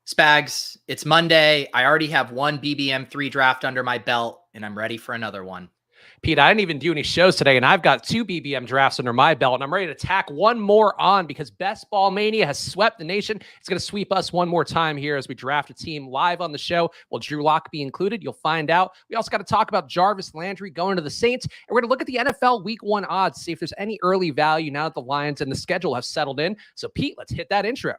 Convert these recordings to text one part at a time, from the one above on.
Spags, it's Monday. I already have one BBM3 draft under my belt, and I'm ready for another one. Pete, I didn't even do any shows today, and I've got 2 BBM drafts under my belt, and I'm ready to tack one more on because Best Ball Mania has swept the nation. It's going to sweep us one more time here as we draft a team live on the show. Will Drew Lock be included? You'll find out. We also got to talk about Jarvis Landry going to the Saints, and we're going to look at the NFL Week 1 odds, see if there's any early value now that the Lions and the schedule have settled in. So, Pete, let's hit that intro.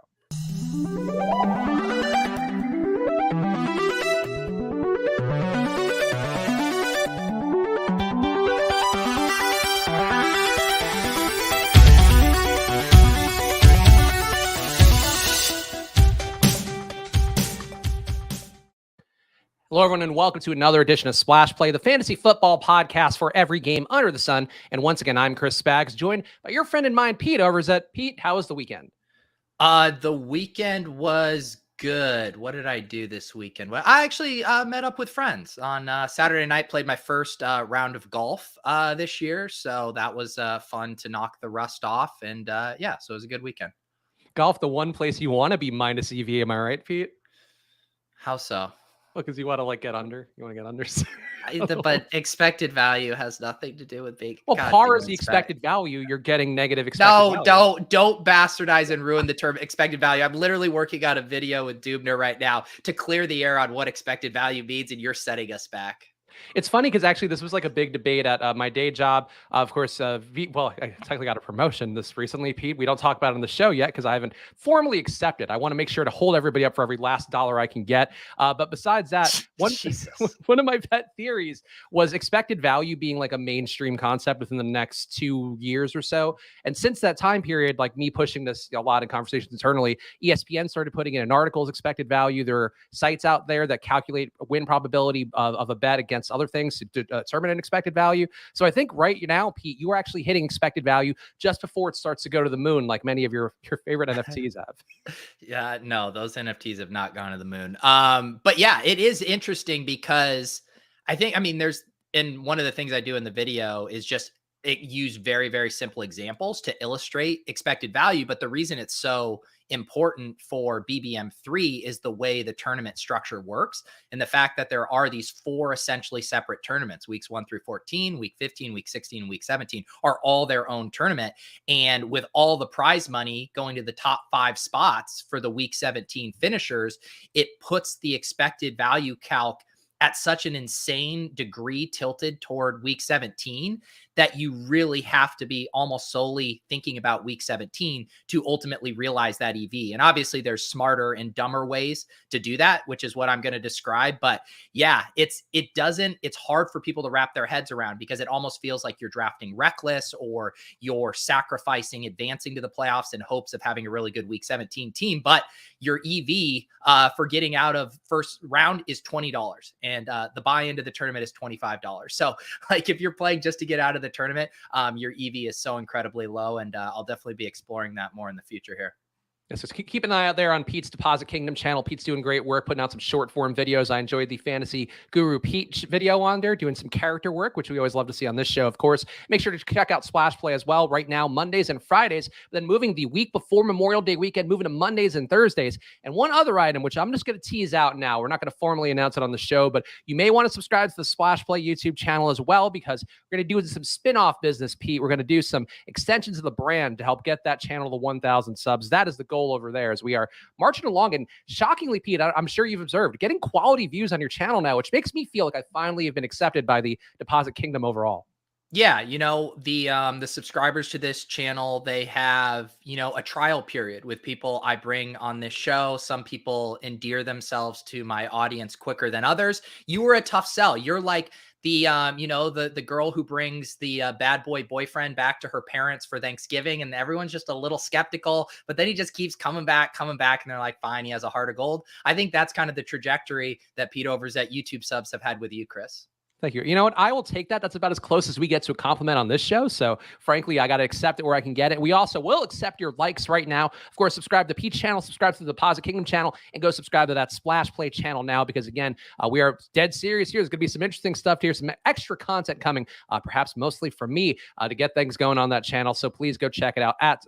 Hello, everyone, and welcome to another edition of Splash Play, the fantasy football podcast for every game under the sun. And once again, I'm Chris Spags, joined by your friend and mine, Pete Overzet. Pete, how was the weekend? The weekend was good. What did I do this weekend? Well, I actually met up with friends on Saturday night, played my first round of golf this year. So that was fun to knock the rust off. And yeah, so it was a good weekend. Golf, the one place you want to be minus EV, am I right, Pete? How so? Because you want to get under. You want to get under. But expected value has nothing to do with being. Well, par is the expected value. You're getting negative expected value. Don't bastardize and ruin the term expected value. I'm literally working on a video with Dubner right now to clear the air on what expected value means, and you're setting us back. It's funny because actually this was like a big debate at my day job. Of course, I technically got a promotion this recently, Pete. We don't talk about it on the show yet because I haven't formally accepted. I want to make sure to hold everybody up for every last dollar I can get. But besides that, one of my pet theories was expected value being like a mainstream concept within the next 2 years or so. And since that time period, like me pushing this a lot in conversations internally, ESPN started putting in articles, expected value. There are sites out there that calculate a win probability of a bet against other things to determine an expected value. So I think right now, Pete, you are actually hitting expected value just before it starts to go to the moon, like many of your favorite NFTs have. Yeah, no, those NFTs have not gone to the moon. But yeah, it is interesting because and one of the things I do in the video is just use very, very simple examples to illustrate expected value. But the reason it's so important for BBM3 is the way the tournament structure works and the fact that there are these 4 essentially separate tournaments. Weeks 1 through 14, week 15, week 16, week 17 are all their own tournament. And with all the prize money going to the top 5 spots for the week 17 finishers, it puts the expected value calc at such an insane degree tilted toward week 17 that you really have to be almost solely thinking about week 17 to ultimately realize that EV. And obviously there's smarter and dumber ways to do that, which is what I'm going to describe. But yeah, it's hard for people to wrap their heads around because it almost feels like you're drafting reckless or you're sacrificing advancing to the playoffs in hopes of having a really good week 17 team. But your EV for getting out of first round is $20 and the buy into the tournament is $25. So like if you're playing just to get out of the tournament, your EV is so incredibly low, and I'll definitely be exploring that more in the future here. Yes, so keep an eye out there on Pete's Deposit Kingdom channel. Pete's doing great work, putting out some short form videos. I enjoyed the Fantasy Guru Pete video on there, doing some character work, which we always love to see on this show, of course. Make sure to check out Splash Play as well right now, Mondays and Fridays, then moving the week before Memorial Day weekend, moving to Mondays and Thursdays. And one other item, which I'm just going to tease out now. We're not going to formally announce it on the show, but you may want to subscribe to the Splash Play YouTube channel as well, because we're going to do some spin-off business, Pete. We're going to do some extensions of the brand to help get that channel to 1,000 subs. That is the goal over there as we are marching along. And shockingly, Pete, I'm sure you've observed getting quality views on your channel now, which makes me feel like I finally have been accepted by the Deposit Kingdom overall. Yeah, the subscribers to this channel, they have, a trial period with people I bring on this show. Some people endear themselves to my audience quicker than others. You were a tough sell. You're like the girl who brings the bad boy boyfriend back to her parents for Thanksgiving, and everyone's just a little skeptical, but then he just keeps coming back, and they're like, fine, he has a heart of gold. I think that's kind of the trajectory that Pete Overzet YouTube subs have had with you, Chris. Thank you. You know what? I will take that. That's about as close as we get to a compliment on this show. So, frankly, I got to accept it where I can get it. We also will accept your likes right now. Of course, subscribe to the Peach channel, subscribe to the Deposit Kingdom channel, and go subscribe to that Splash Play channel now because, again, we are dead serious here. There's going to be some interesting stuff here, some extra content coming, perhaps mostly from me to get things going on that channel. So, please go check it out at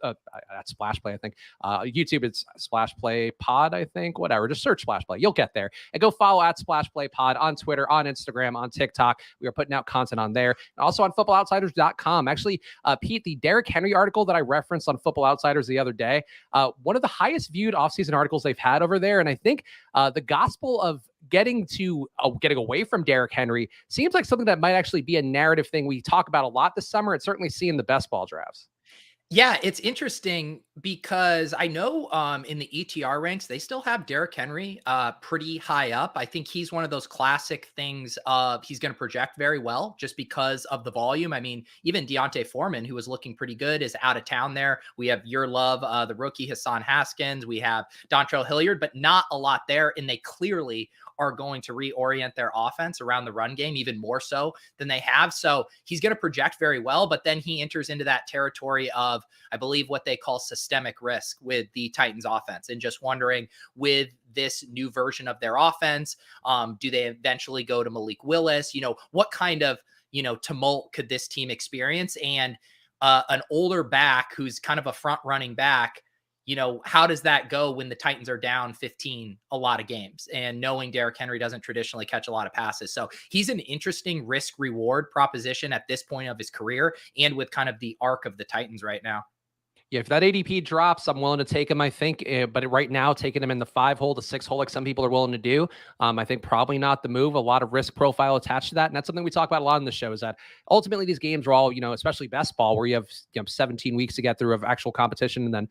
Splash Play, I think. YouTube, it's Splash Play Pod, I think. Whatever. Just search Splash Play. You'll get there. And go follow at Splash Play Pod on Twitter, on Instagram, on TikTok. We are putting out content on there. And also on footballoutsiders.com. Actually, Pete, the Derrick Henry article that I referenced on Football Outsiders the other day, one of the highest viewed offseason articles they've had over there. And I think the gospel of getting away from Derrick Henry seems like something that might actually be a narrative thing we talk about a lot this summer. It's certainly seen the best ball drafts. Yeah, it's interesting because I know in the ETR ranks, they still have Derrick Henry pretty high up. I think he's one of those classic things of he's going to project very well just because of the volume. I mean, even Deontay Foreman, who was looking pretty good, is out of town there. We have your love, the rookie Hassan Haskins. We have Dontrell Hilliard, but not a lot there. And they clearly are going to reorient their offense around the run game even more so than they have. So he's going to project very well, but then he enters into that territory of, I believe, what they call systemic risk with the Titans offense, and just wondering with this new version of their offense, do they eventually go to Malik Willis? What kind of, tumult could this team experience? And an older back who's kind of a front running back, how does that go when the Titans are down 15 a lot of games and knowing Derrick Henry doesn't traditionally catch a lot of passes? So he's an interesting risk reward proposition at this point of his career and with kind of the arc of the Titans right now. Yeah, if that ADP drops, I'm willing to take him, I think. But right now, taking him in the 5-hole to 6-hole, like some people are willing to do, I think probably not the move. A lot of risk profile attached to that. And that's something we talk about a lot in the show is that ultimately these games are all, especially best ball, where you have 17 weeks to get through of actual competition. And then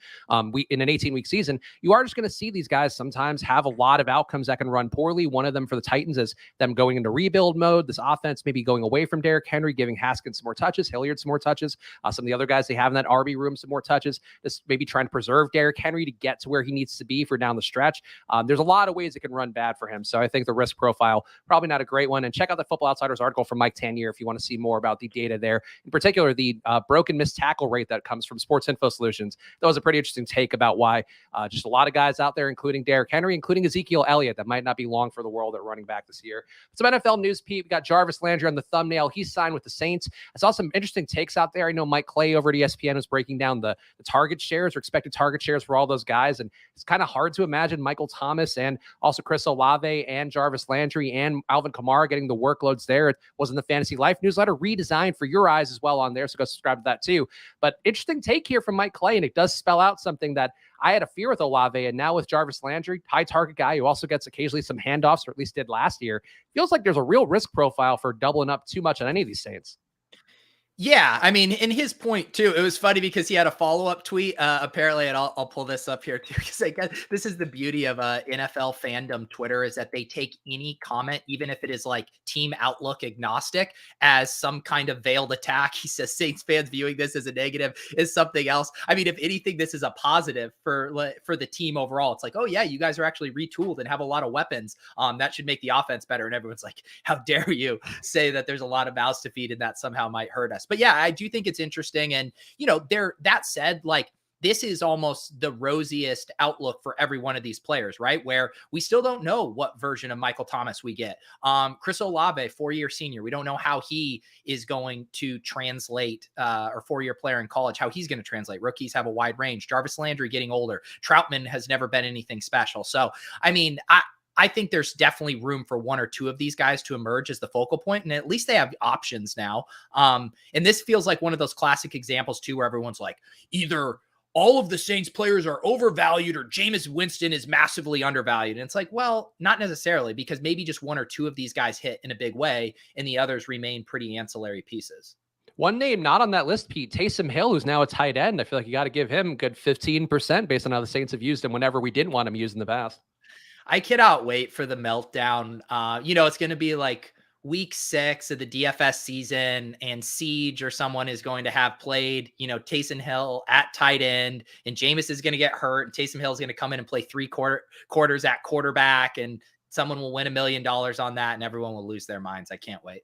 in an 18-week season, you are just going to see these guys sometimes have a lot of outcomes that can run poorly. One of them for the Titans is them going into rebuild mode. This offense maybe going away from Derrick Henry, giving Haskins some more touches, Hilliard some more touches, some of the other guys they have in that RB room some more touches. This maybe trying to preserve Derrick Henry to get to where he needs to be for down the stretch. There's a lot of ways it can run bad for him. So I think the risk profile, probably not a great one. And check out the Football Outsiders article from Mike Tanier if you want to see more about the data there. In particular, the broken missed tackle rate that comes from Sports Info Solutions. That was a pretty interesting take about why just a lot of guys out there, including Derrick Henry, including Ezekiel Elliott, that might not be long for the world at running back this year. Some NFL news, Pete. We got Jarvis Landry on the thumbnail. He's signed with the Saints. I saw some interesting takes out there. I know Mike Clay over at ESPN was breaking down the target shares or expected target shares for all those guys. And it's kind of hard to imagine Michael Thomas and also Chris Olave and Jarvis Landry and Alvin Kamara getting the workloads there. It was in the Fantasy Life newsletter redesigned for your eyes as well on there. So go subscribe to that too. But interesting take here from Mike Clay. And it does spell out something that I had a fear with Olave. And now with Jarvis Landry, high target guy who also gets occasionally some handoffs, or at least did last year, feels like there's a real risk profile for doubling up too much on any of these Saints. Yeah, I mean, in his point too, it was funny because he had a follow-up tweet, apparently, and I'll pull this up here too, because I guess this is the beauty of NFL fandom Twitter is that they take any comment, even if it is like team outlook agnostic, as some kind of veiled attack. He says Saints fans viewing this as a negative is something else. I mean, if anything, this is a positive for the team overall. It's like, oh yeah, you guys are actually retooled and have a lot of weapons. That should make the offense better. And everyone's like, how dare you say that there's a lot of mouths to feed and that somehow might hurt us. But yeah, I do think it's interesting. And, that said, like, this is almost the rosiest outlook for every one of these players, right? Where we still don't know what version of Michael Thomas we get. Chris Olave, 4-year senior. We don't know how he is going to translate, or 4-year player in college, how he's going to translate. Rookies have a wide range. Jarvis Landry getting older. Troutman has never been anything special. So, I mean, I think there's definitely room for one or two of these guys to emerge as the focal point, and at least they have options now. And this feels like one of those classic examples too, where everyone's like, either all of the Saints players are overvalued or Jameis Winston is massively undervalued. And it's like, well, not necessarily, because maybe just one or two of these guys hit in a big way and the others remain pretty ancillary pieces. One name not on that list, Pete, Taysom Hill, who's now a tight end. I feel like you got to give him good 15% based on how the Saints have used him whenever we didn't want him used in the past. I cannot wait for the meltdown. It's going to be like week 6 of the DFS season, and Siege or someone is going to have played, Taysom Hill at tight end, and Jameis is going to get hurt, and Taysom Hill is going to come in and play 3 quarters at quarterback, and someone will win $1 million on that, and everyone will lose their minds. I can't wait.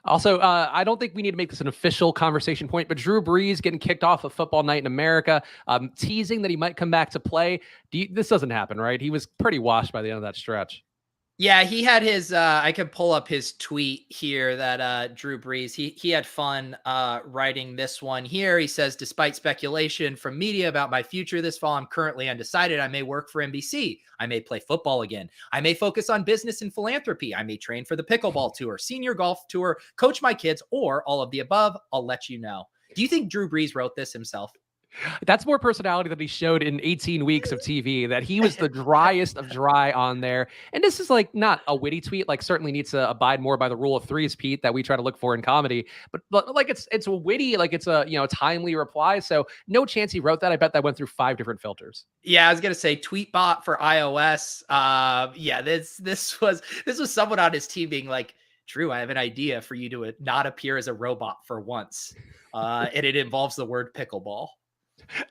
Also, I don't think we need to make this an official conversation point, but Drew Brees getting kicked off of Football Night in America, teasing that he might come back to play. This doesn't happen, right? He was pretty washed by the end of that stretch. Yeah, he had his I could pull up his tweet here that Drew Brees, he had fun writing this one here. He says, despite speculation from media about my future this fall, I'm currently undecided. I may work for NBC. I may play football again. I may focus on business and philanthropy. I may train for the pickleball tour, senior golf tour, coach my kids, or all of the above. I'll let you know. Do you think Drew Brees wrote this himself? That's more personality than he showed in 18 weeks of TV, that he was the driest of dry on there. And this is like not a witty tweet, like certainly needs to abide more by the rule of threes, Pete, that we try to look for in comedy. But like it's a witty, like it's a, timely reply. So no chance he wrote that. I bet that went through 5 different filters. Yeah, I was gonna say Tweetbot for iOS. Yeah, this was someone on his team being like, Drew, I have an idea for you to not appear as a robot for once. And it involves the word pickleball.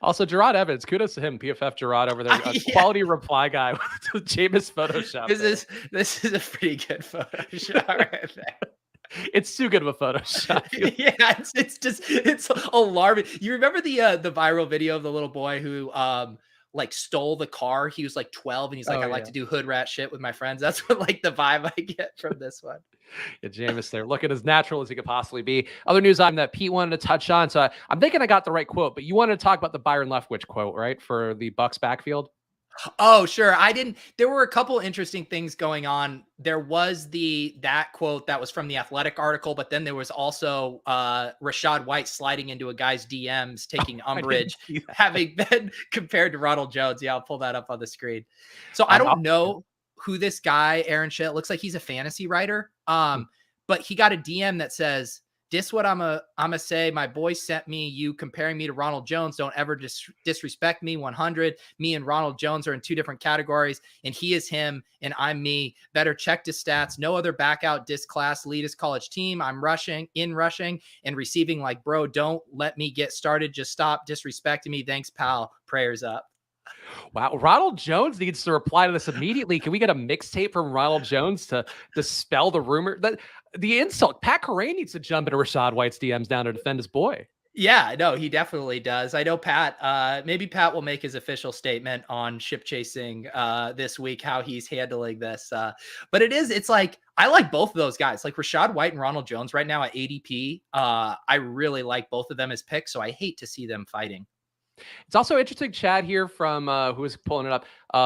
Also, Gerard Evans, kudos to him, PFF Gerard over there, Yeah. quality reply guy with Jameis Photoshop. This is a pretty good Photoshop right there. It's too good of a Photoshop. Yeah, it's alarming. You remember the viral video of the little boy who like stole the car? He was like 12 and he's like, I like to do hood rat shit with my friends. That's what like the vibe I get from this one. Yeah, Jameis there looking as natural as he could possibly be. Other news item that Pete wanted to touch on. So I'm thinking I got the right quote, but you wanted to talk about the Byron Leftwich quote, right? For the Bucks backfield. Oh, sure. I didn't. There were a couple interesting things going on. There was that quote that was from the Athletic article, but then there was also Rachaad White sliding into a guy's DMs, taking umbrage, having been compared to Ronald Jones. Yeah, I'll pull that up on the screen. So I don't know who this guy, Aaron Shit, looks like he's a fantasy writer. But he got a DM that says, this what I'ma say. My boy sent me you comparing me to Ronald Jones. Don't ever disrespect me. 100. Me and Ronald Jones are in 2 different categories, and he is him and I'm me. Better check his stats. No other back out disc class lead his college team. I'm rushing and receiving like, bro, don't let me get started. Just stop disrespecting me. Thanks, pal. Prayers up. Wow, Ronald Jones needs to reply to this immediately. Can we get a mixtape from Ronald Jones to dispel the rumor that the insult? Pat Correa needs to jump into Rachaad White's DMs down to defend his boy. Yeah, no, he definitely does. I know Pat, maybe Pat will make his official statement on ship chasing this week, how he's handling this. But it's like, I like both of those guys, like Rachaad White and Ronald Jones right now at ADP. I really like both of them as picks, so I hate to see them fighting. It's also interesting, Chad here from who is pulling it up.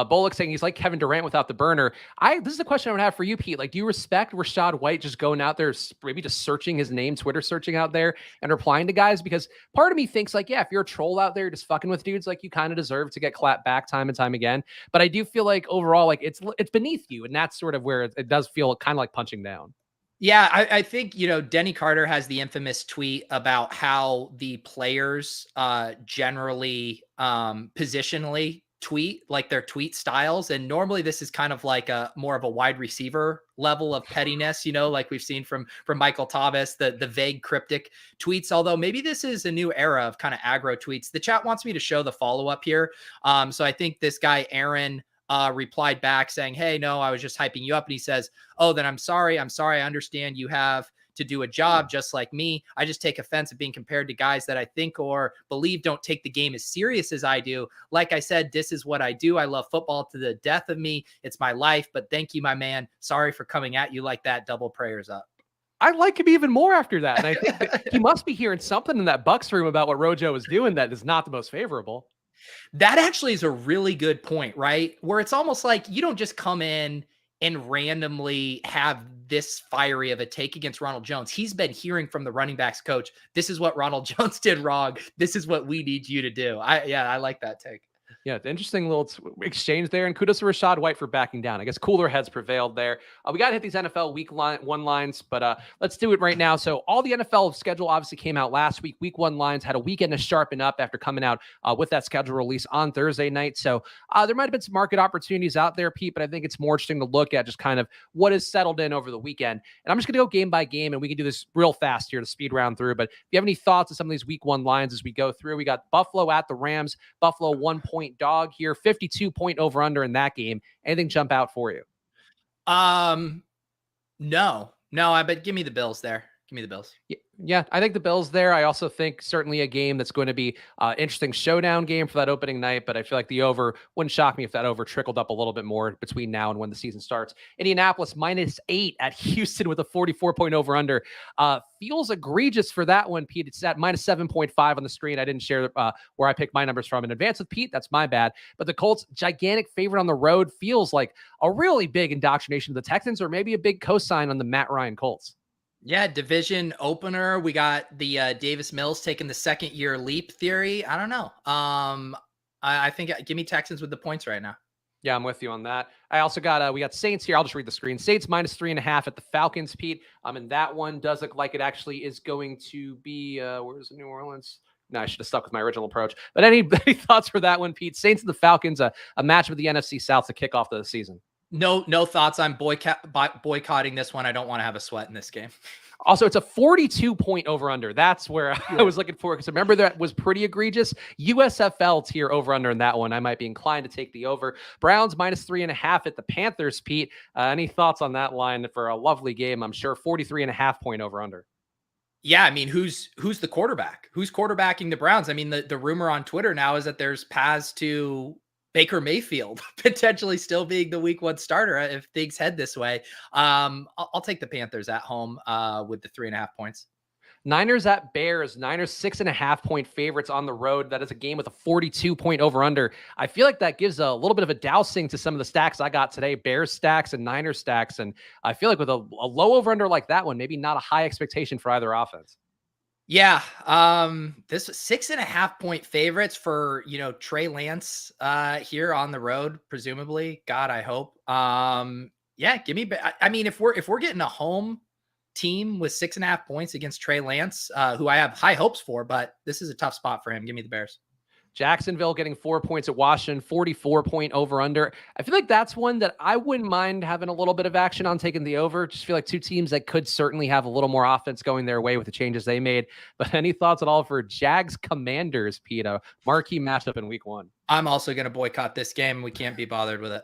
Bullock saying he's like Kevin Durant without the burner. This is a question I would have for you, Pete. Like, do you respect Rachaad White just going out there, maybe just searching his name, Twitter searching out there and replying to guys? Because part of me thinks like, yeah, if you're a troll out there just fucking with dudes, like you kind of deserve to get clapped back time and time again. But I do feel like overall, like it's beneath you, and that's sort of where it does feel kind of like punching down. Yeah, I think, Denny Carter has the infamous tweet about how the players generally positionally tweet, like their tweet styles. And normally this is kind of like a more of a wide receiver level of pettiness, like we've seen from Michael Thomas, the vague cryptic tweets. Although maybe this is a new era of kind of aggro tweets. The chat wants me to show the follow-up here. So I think this guy, Aaron, replied back saying, hey, no, I was just hyping you up. And he says, oh, then I'm sorry. I understand you have to do a job just like me. I just take offense at being compared to guys that I think or believe don't take the game as serious as I do. Like I said, this is what I do. I love football to the death of me. It's my life. But thank you, my man. Sorry for coming at you like that. Double prayers up. I like him even more after that. And I think that he must be hearing something in that Bucks room about what Rojo is doing that is not the most favorable. That actually is a really good point, right? Where it's almost like you don't just come in and randomly have this fiery of a take against Ronald Jones. He's been hearing from the running backs coach, this is what Ronald Jones did wrong. This is what we need you to do. I like that take. Yeah, interesting little exchange there. And kudos to Rachaad White for backing down. I guess cooler heads prevailed there. We got to hit these NFL week 1 lines, but let's do it right now. So all the NFL schedule obviously came out last week. Week 1 lines had a weekend to sharpen up after coming out with that schedule release on Thursday night. So there might have been some market opportunities out there, Pete, but I think it's more interesting to look at just kind of what is settled in over the weekend. And I'm just going to go game by game, and we can do this real fast here to speed round through. But if you have any thoughts on some of these week 1 lines as we go through, we got Buffalo at the Rams. Buffalo 1-point dog here, 52-point over under in that game. Anything jump out for you? No, but give me the Bills there. Give me the Bills. Yeah, I think the Bills there. I also think certainly a game that's going to be interesting showdown game for that opening night, but I feel like the over wouldn't shock me if that over trickled up a little bit more between now and when the season starts. Indianapolis -8 at Houston with a 44-point over under. Feels egregious for that one, Pete. It's at -7.5 on the screen. I didn't share where I picked my numbers from in advance with Pete. That's my bad. But the Colts, gigantic favorite on the road, feels like a really big indoctrination of the Texans, or maybe a big cosign on the Matt Ryan Colts. Yeah, division opener. We got the Davis Mills taking the second year leap theory. I don't know. I think give me Texans with the points right now. Yeah, I'm with you on that. I also got we got Saints here. I'll just read the screen. Saints -3.5 at the Falcons, Pete. And that one does look like it actually is going to be where's New Orleans? No, I should have stuck with my original approach. But any thoughts for that one, Pete? Saints and the Falcons, a match with the NFC South to kick off the season. No thoughts. I'm boycotting this one. I don't want to have a sweat in this game. Also, it's a 42-point over-under. That's where I was looking for, because remember that was pretty egregious. USFL tier over-under in that one. I might be inclined to take the over. Browns -3.5 at the Panthers, Pete. Any thoughts on that line for a lovely game? I'm sure 43.5-point over-under. Yeah, I mean, who's the quarterback? Who's quarterbacking the Browns? I mean, the rumor on Twitter now is that there's paths to Baker Mayfield potentially still being the week 1 starter if things head this way. I'll take the Panthers at home with the 3.5 points. Niners at Bears. Niners 6.5-point favorites on the road. That is a game with a 42-point over-under. I feel like that gives a little bit of a dousing to some of the stacks I got today, Bears stacks and Niners stacks. And I feel like with a low over-under like that one, maybe not a high expectation for either offense. Yeah, this 6.5-point favorites for Trey Lance here on the road, presumably. God, I hope. Yeah, give me. I mean, if we're getting a home team with 6.5 points against Trey Lance, who I have high hopes for, but this is a tough spot for him. Give me the Bears. Jacksonville getting 4 points at Washington, 44-point over under. I feel like that's one that I wouldn't mind having a little bit of action on taking the over. Just feel like two teams that could certainly have a little more offense going their way with the changes they made. But any thoughts at all for Jags Commanders, Pete? A marquee matchup in week 1. I'm also going to boycott this game. We can't be bothered with it.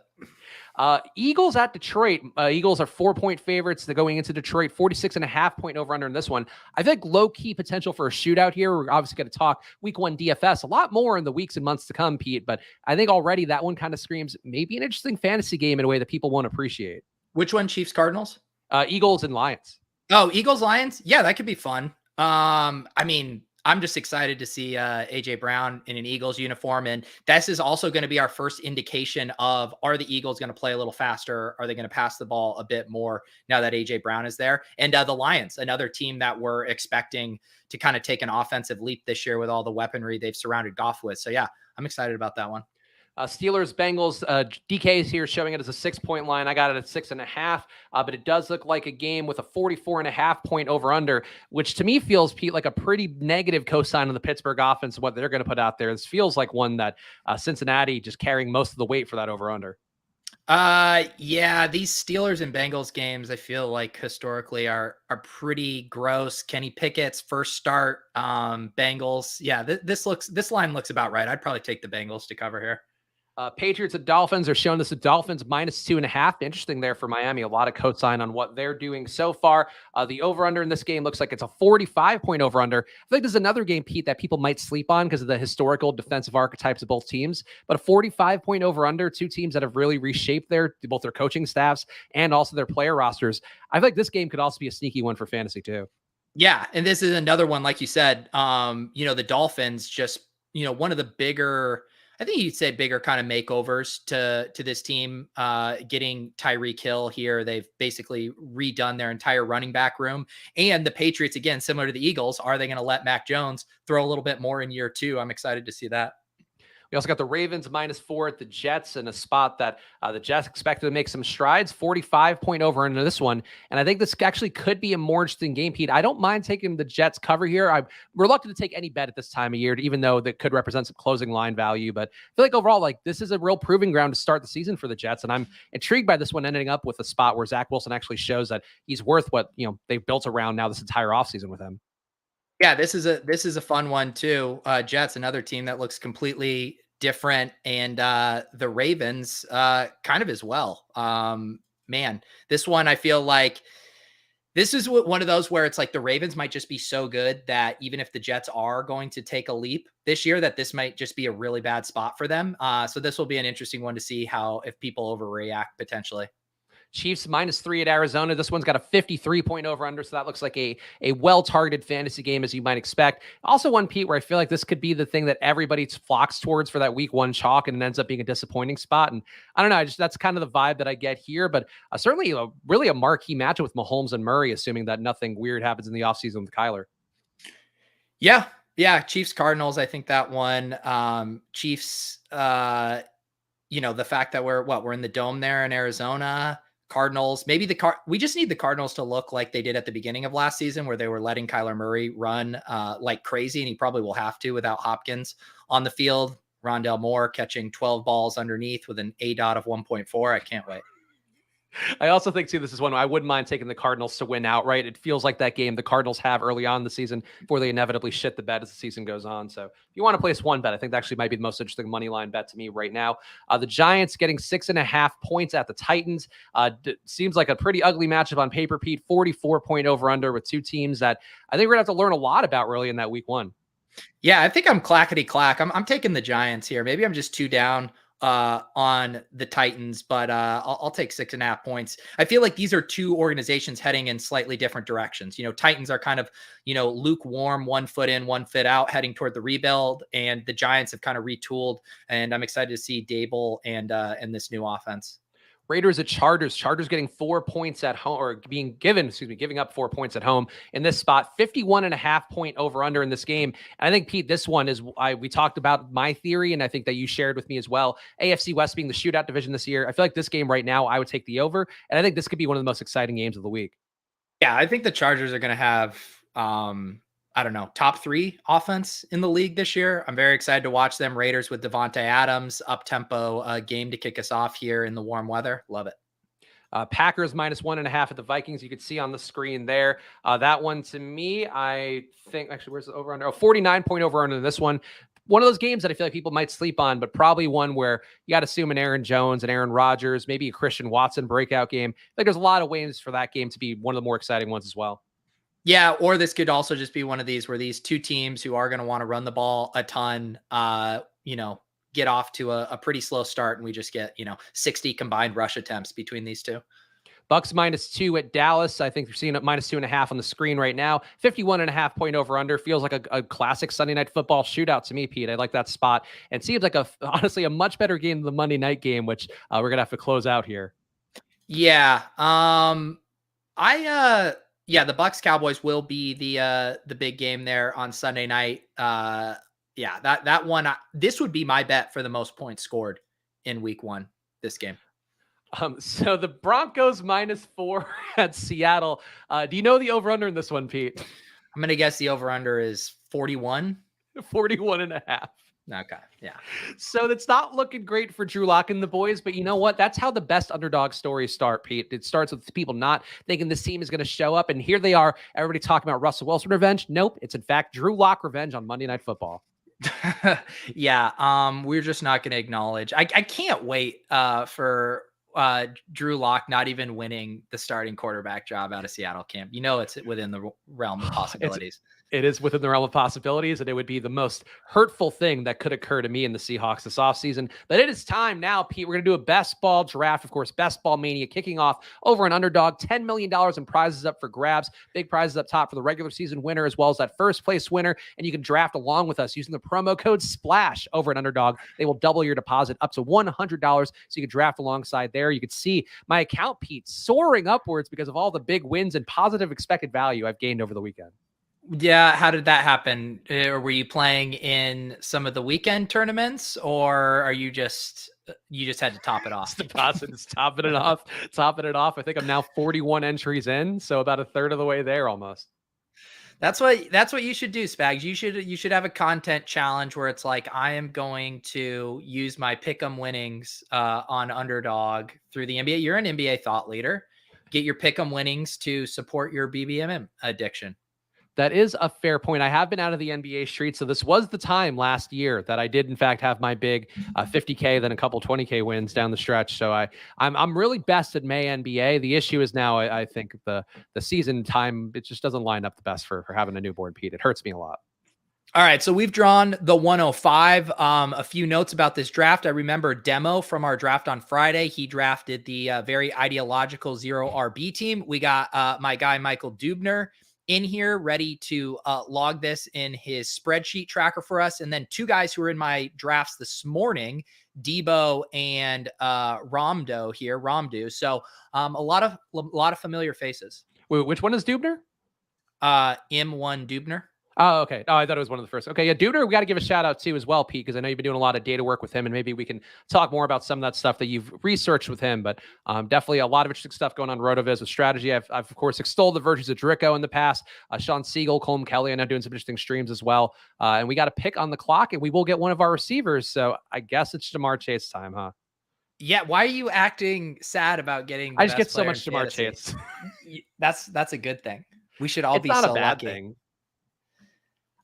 Eagles at Detroit. Eagles are 4-point favorites. They're going into Detroit, 46.5-point over under in this one. I think low-key potential for a shootout here. We're obviously going to talk week 1 DFS a lot more in the weeks and months to come, Pete, but I think already that one kind of screams maybe an interesting fantasy game in a way that people won't appreciate. Which one? Chiefs Cardinals? Eagles and Lions. Oh, Eagles Lions? Yeah, that could be fun. I mean, I'm just excited to see AJ Brown in an Eagles uniform. And this is also going to be our first indication of, are the Eagles going to play a little faster? Are they going to pass the ball a bit more now that AJ Brown is there? And the Lions, another team that we're expecting to kind of take an offensive leap this year with all the weaponry they've surrounded Goff with. So yeah, I'm excited about that one. Steelers, Bengals, DK is here showing it as a 6-point line. I got it at 6.5, but it does look like a game with a 44.5-point over under, which to me feels, Pete, like a pretty negative cosign on the Pittsburgh offense, what they're going to put out there. This feels like one that Cincinnati just carrying most of the weight for that over under. Yeah, these Steelers and Bengals games, I feel like historically are pretty gross. Kenny Pickett's first start, Bengals. Yeah, this line looks about right. I'd probably take the Bengals to cover here. Patriots and Dolphins are showing us the Dolphins -2.5. Interesting there for Miami. A lot of cosign on what they're doing so far. The over-under in this game looks like it's a 45-point over-under. I think there's another game, Pete, that people might sleep on because of the historical defensive archetypes of both teams. But a 45-point over-under, two teams that have really reshaped both their coaching staffs and also their player rosters. I feel like this game could also be a sneaky one for fantasy too. Yeah, and this is another one, like you said, the Dolphins just, one of the bigger, I think you'd say bigger kind of makeovers to this team, getting Tyreek Hill here. They've basically redone their entire running back room. And the Patriots, again, similar to the Eagles, are they going to let Mac Jones throw a little bit more in year 2? I'm excited to see that. We also got the Ravens -4 at the Jets in a spot that the Jets expected to make some strides, 45-point over into this one. And I think this actually could be a more interesting game, Pete. I don't mind taking the Jets cover here. I'm reluctant to take any bet at this time of year, even though that could represent some closing line value. But I feel like overall, like this is a real proving ground to start the season for the Jets. And I'm intrigued by this one ending up with a spot where Zach Wilson actually shows that he's worth what, they've built around now this entire offseason with him. Yeah, this is a fun one too. Jets, another team that looks completely different, and the Ravens kind of as well. Man, this one I feel like This is one of those where it's like the Ravens might just be so good that even if the Jets are going to take a leap this year, that this might just be a really bad spot for them. So this will be an interesting one to see how, if people overreact potentially. Chiefs -3 at Arizona. This one's got a 53-point over under, so that looks like a well-targeted fantasy game, as you might expect. Also one, Pete, where I feel like this could be the thing that everybody flocks towards for that week one chalk, and it ends up being a disappointing spot. And I don't know, that's kind of the vibe that I get here, but certainly really a marquee matchup with Mahomes and Murray, assuming that nothing weird happens in the offseason with Kyler. Yeah. Chiefs Cardinals. I think that one, Chiefs, the fact that we're in the dome there in Arizona. Cardinals, maybe we just need the Cardinals to look like they did at the beginning of last season, where they were letting Kyler Murray run like crazy, and he probably will have to without Hopkins on the field. Rondell Moore catching 12 balls underneath with an ADOT of 1.4. I can't wait. I also think, too, this is one I wouldn't mind taking the Cardinals to win outright. It feels like that game the Cardinals have early on in the season before they inevitably shit the bed as the season goes on. So if you want to place one bet, I think that actually might be the most interesting money line bet to me right now. The Giants getting 6.5 points at the Titans. Seems like a pretty ugly matchup on paper, Pete. 44-point over-under with two teams that I think we're going to have to learn a lot about really in that week one. Yeah, I think I'm clackety-clack. I'm taking the Giants here. Maybe I'm just too down on the Titans, but I'll take 6.5 points. I feel like these are two organizations heading in slightly different directions. Titans are kind of, lukewarm, 1 foot in, 1 foot out, heading toward the rebuild, and the Giants have kind of retooled. And I'm excited to see Dable and this new offense. Raiders at Chargers. Chargers getting 4 points at home, or giving up 4 points at home in this spot. 51.5-point over under in this game. And I think, Pete, this one is, we talked about my theory, and I think that you shared with me as well. AFC West being the shootout division this year. I feel like this game right now, I would take the over. And I think this could be one of the most exciting games of the week. Yeah, I think the Chargers are going to have, I don't know, top 3 offense in the league this year. I'm very excited to watch them. Raiders with Devontae Adams, up-tempo game to kick us off here in the warm weather. Love it. Packers -1.5 at the Vikings. You could see on the screen there. That one, to me, I think, actually, where's the over-under? 49-point over-under in this one. One of those games that I feel like people might sleep on, but probably one where you got to assume an Aaron Jones and Aaron Rodgers, maybe a Christian Watson breakout game. I think there's a lot of ways for that game to be one of the more exciting ones as well. Yeah, or this could also just be one of these where these two teams who are going to want to run the ball a ton, get off to a pretty slow start, and we just get, 60 combined rush attempts between these two. Bucks -2 at Dallas. I think you're seeing it -2.5 on the screen right now. 51.5-point over under. Feels like a classic Sunday night football shootout to me, Pete. I like that spot. And seems like honestly a much better game than the Monday night game, which we're going to have to close out here. Yeah. The Bucks Cowboys will be the big game there on Sunday night. That one, this would be my bet for the most points scored in week one, this game. So the Broncos -4 at Seattle. Do you know the over-under in this one, Pete? I'm going to guess the over-under is 41. 41.5. Okay. Yeah. So that's not looking great for Drew Lock and the boys, but you know what? That's how the best underdog stories start, Pete. It starts with people not thinking this team is going to show up, and here they are. Everybody talking about Russell Wilson revenge. Nope. It's in fact Drew Lock revenge on Monday Night Football. Yeah. We're just not going to acknowledge. I can't wait for Drew Lock not even winning the starting quarterback job out of Seattle camp. It's within the realm of possibilities. It is within the realm of possibilities, and it would be the most hurtful thing that could occur to me in the Seahawks this offseason. But it is time now, Pete. We're going to do a best ball draft. Of course, Best Ball Mania kicking off over an Underdog. $10 million in prizes up for grabs. Big prizes up top for the regular season winner, as well as that first place winner. And you can draft along with us using the promo code SPLASH over at Underdog. They will double your deposit up to $100. So you can draft alongside there. You can see my account, Pete, soaring upwards because of all the big wins and positive expected value I've gained over the weekend. Yeah. How did that happen? Or were you playing in some of the weekend tournaments, or are you just had to top it off? It's topping it off. I think I'm now 41 entries in. So about a third of the way there almost. That's what you should do, Spags. You should have a content challenge where it's like, I am going to use my pick'em winnings on Underdog through the NBA. You're an NBA thought leader. Get your pick'em winnings to support your BBM addiction. That is a fair point. I have been out of the NBA street, so this was the time last year that I did, in fact, have my big 50K, then a couple 20K wins down the stretch. So I'm really best at May NBA. The issue is now I think the season time, it just doesn't line up the best for having a newborn Pete. It hurts me a lot. All right, so we've drawn the 105. A few notes about this draft. I remember Demo from our draft on Friday. He drafted the very ideological 0 RB team. We got my guy Michael Dubner in here ready to log this in his spreadsheet tracker for us. And then two guys who were in my drafts this morning, Debo and Ramdu. So a lot of familiar faces. Wait, which one is Dubner? M1 Dubner. Oh, okay. Oh, I thought it was one of the first. Okay, yeah, Dubner, we got to give a shout out to as well, Pete, because I know you've been doing a lot of data work with him, and maybe we can talk more about some of that stuff that you've researched with him. But definitely a lot of interesting stuff going on RotoViz with strategy. I've of course extolled the virtues of Drico in the past. Sean Siegel, Colm Kelly, I know doing some interesting streams as well. And we got a pick on the clock, and we will get one of our receivers. So I guess it's Jamar Chase time, huh? Yeah, why are you acting sad about getting? I just get so much Jamar Chase. That's a good thing. We should all it's be not so a bad lucky. Thing.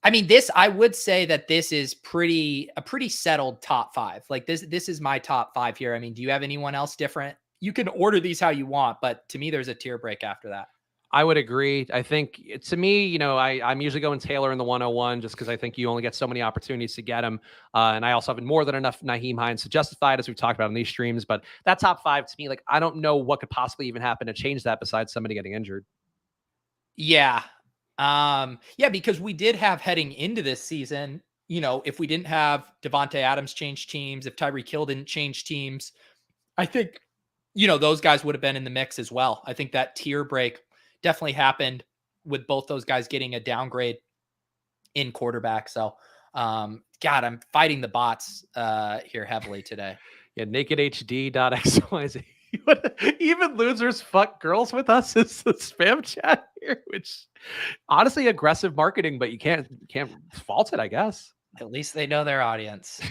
I mean, I would say that this is a pretty settled top 5. Like this is my top 5 here. I mean, do you have anyone else different? You can order these how you want, but to me, there's a tier break after that. I would agree. I think to me, I'm usually going Taylor in the 101 just because I think you only get so many opportunities to get him. And I also have more than enough Nyheim Hines to justify it, as we've talked about in these streams. But that top 5 to me, like, I don't know what could possibly even happen to change that besides somebody getting injured. Yeah. Yeah, because we did have heading into this season, if we didn't have Devontae Adams change teams, if Tyreek Hill didn't change teams, I think, those guys would have been in the mix as well. I think that tier break definitely happened with both those guys getting a downgrade in quarterback. So, God, I'm fighting the bots here heavily today. Yeah, nakedhd.xyz. Even losers fuck girls with us is the spam chat here, which honestly aggressive marketing, but you can't fault it, I guess. At least they know their audience.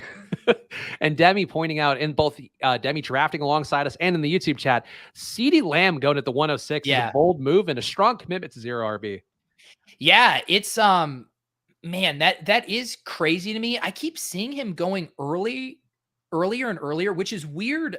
And Demi pointing out in both Demi drafting alongside us and in the YouTube chat, CeeDee Lamb going at the 106 is a bold move and a strong commitment to 0 RB. Yeah, it's man, that is crazy to me. I keep seeing him going earlier and earlier, which is weird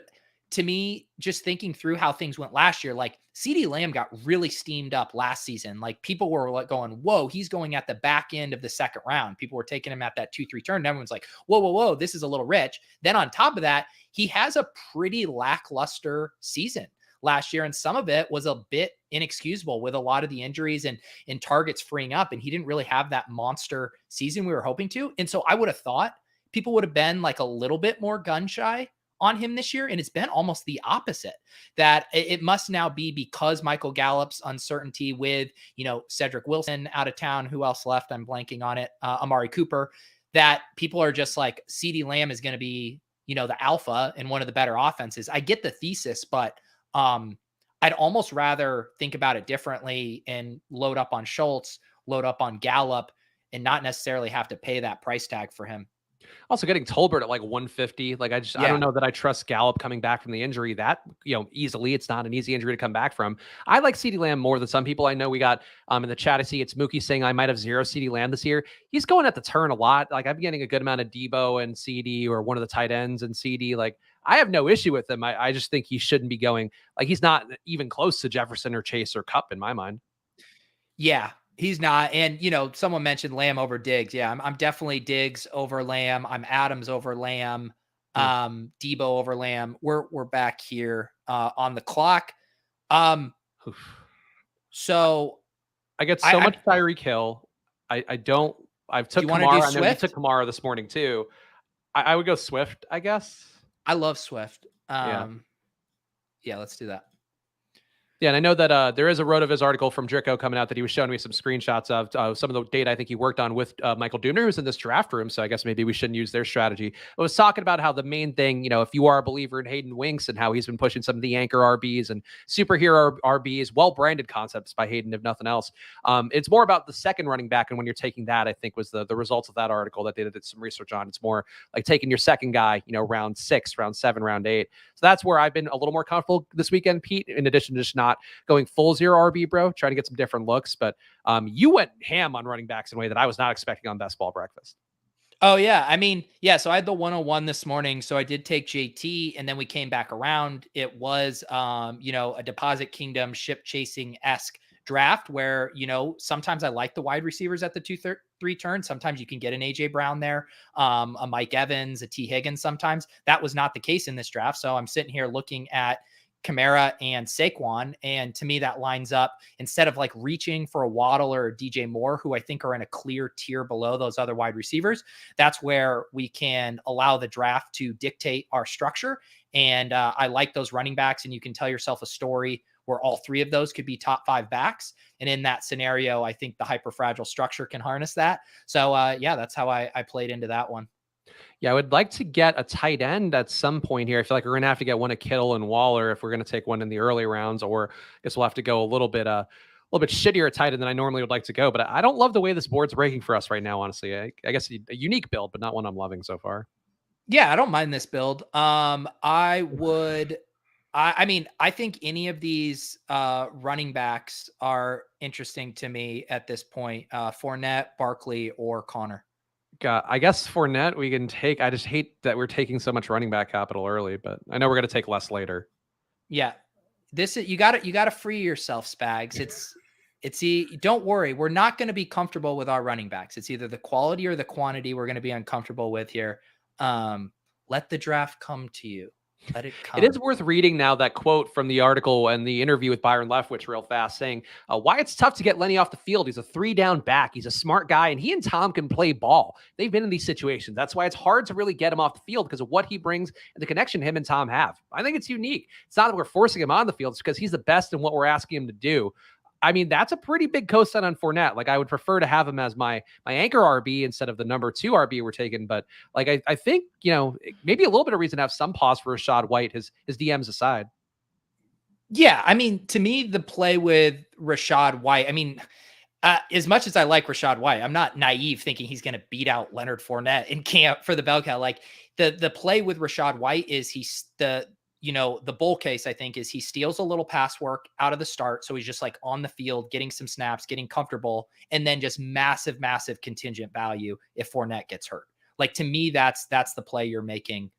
to me, just thinking through how things went last year. Like CeeDee Lamb got really steamed up last season. Like people were like going, whoa, he's going at the back end of the second round. People were taking him at that 2-3 turn. And everyone's like, whoa, this is a little rich. Then on top of that, he has a pretty lackluster season last year. And some of it was a bit inexcusable with a lot of the injuries and targets freeing up. And he didn't really have that monster season we were hoping to. And so I would have thought people would have been like a little bit more gun shy on him this year. And it's been almost the opposite, that it must now be because Michael Gallup's uncertainty with, Cedric Wilson out of town. Who else left? I'm blanking on it. Amari Cooper, that people are just like, CeeDee Lamb is going to be, the alpha and one of the better offenses. I get the thesis, but I'd almost rather think about it differently and load up on Schultz, load up on Gallup, and not necessarily have to pay that price tag for him. Also getting Tolbert at like 150. Like I don't know that I trust Gallup coming back from the injury that, easily. It's not an easy injury to come back from. I like CeeDee Lamb more than some people. I know we got in the chat, I see it's Mookie saying I might have 0 CeeDee Lamb this year. He's going at the turn a lot. Like I'm getting a good amount of Debo and CD or one of the tight ends and CD. Like I have no issue with him. I just think he shouldn't be going, like he's not even close to Jefferson or Chase or Kupp in my mind. Yeah. He's not. And, someone mentioned Lamb over Diggs. Yeah, I'm definitely Diggs over Lamb. I'm Adams over Lamb. Debo over Lamb. We're back here on the clock. So I get so much Tyreek Hill. I've took Kamara. I know you took Kamara this morning too. I would go Swift, I guess. I love Swift. Yeah, let's do that. Yeah, and I know that there is a RotoViz article from Drico coming out that he was showing me some screenshots of some of the data I think he worked on with Michael Dubner, who's in this draft room. So I guess maybe we shouldn't use their strategy. I was talking about how the main thing, if you are a believer in Hayden Winks and how he's been pushing some of the anchor RBs and superhero RBs, well-branded concepts by Hayden, if nothing else. It's more about the second running back. And when you're taking that, I think was the results of that article that they did some research on. It's more like taking your second guy, round 6, round 7, round 8. So that's where I've been a little more comfortable this weekend, Pete, in addition to just not not going full zero RB, bro, trying to get some different looks. But you went ham on running backs in a way that I was not expecting on Best Ball Breakfast. Oh yeah. I mean, yeah, so I had the 101 this morning. So I did take JT and then we came back around. It was a deposit kingdom ship chasing-esque draft where, sometimes I like the wide receivers at the 2-3 turn. Sometimes you can get an AJ Brown there, a Mike Evans, a T Higgins sometimes. That was not the case in this draft. So I'm sitting here looking at Kamara and Saquon. And to me, that lines up instead of like reaching for a Waddle or a DJ Moore, who I think are in a clear tier below those other wide receivers. That's where we can allow the draft to dictate our structure. And I like those running backs. And you can tell yourself a story where all three of those could be top 5 backs. And in that scenario, I think the hyper fragile structure can harness that. So that's how I played into that one. Yeah, I would like to get a tight end at some point here. I feel like we're going to have to get one of Kittle and Waller if we're going to take one in the early rounds, or I guess we'll have to go a little bit shittier at tight end than I normally would like to go. But I don't love the way this board's breaking for us right now, honestly. I guess a unique build, but not one I'm loving so far. Yeah, I don't mind this build. I think any of these running backs are interesting to me at this point. Fournette, Barkley, or Connor. I guess Fournette we can take. I just hate that we're taking so much running back capital early, but I know we're going to take less later. Yeah, you got to free yourself, Spags. Don't worry, we're not going to be comfortable with our running backs. It's either the quality or the quantity we're going to be uncomfortable with here. Let the draft come to you. Let it come. It is worth reading now that quote from the article and the interview with Byron Leftwich real fast saying why it's tough to get Lenny off the field. He's a 3-down back. He's a smart guy, and he and Tom can play ball. They've been in these situations. That's why it's hard to really get him off the field because of what he brings and the connection him and Tom have. I think it's unique. It's not that we're forcing him on the field. It's because he's the best in what we're asking him to do. I mean, that's a pretty big cosign on Fournette. Like, I would prefer to have him as my anchor RB instead of the number 2 RB we're taking. But like, I think, maybe a little bit of reason to have some pause for Rachaad White, his DMs aside. Yeah. I mean, to me, the play with Rachaad White, I mean, as much as I like Rachaad White, I'm not naive thinking he's going to beat out Leonard Fournette in camp for the bell cow. Like the play with Rachaad White is the bull case, I think, is he steals a little pass work out of the start. So he's just like on the field, getting some snaps, getting comfortable, and then just massive, massive contingent value if Fournette gets hurt. Like, to me, that's the play you're making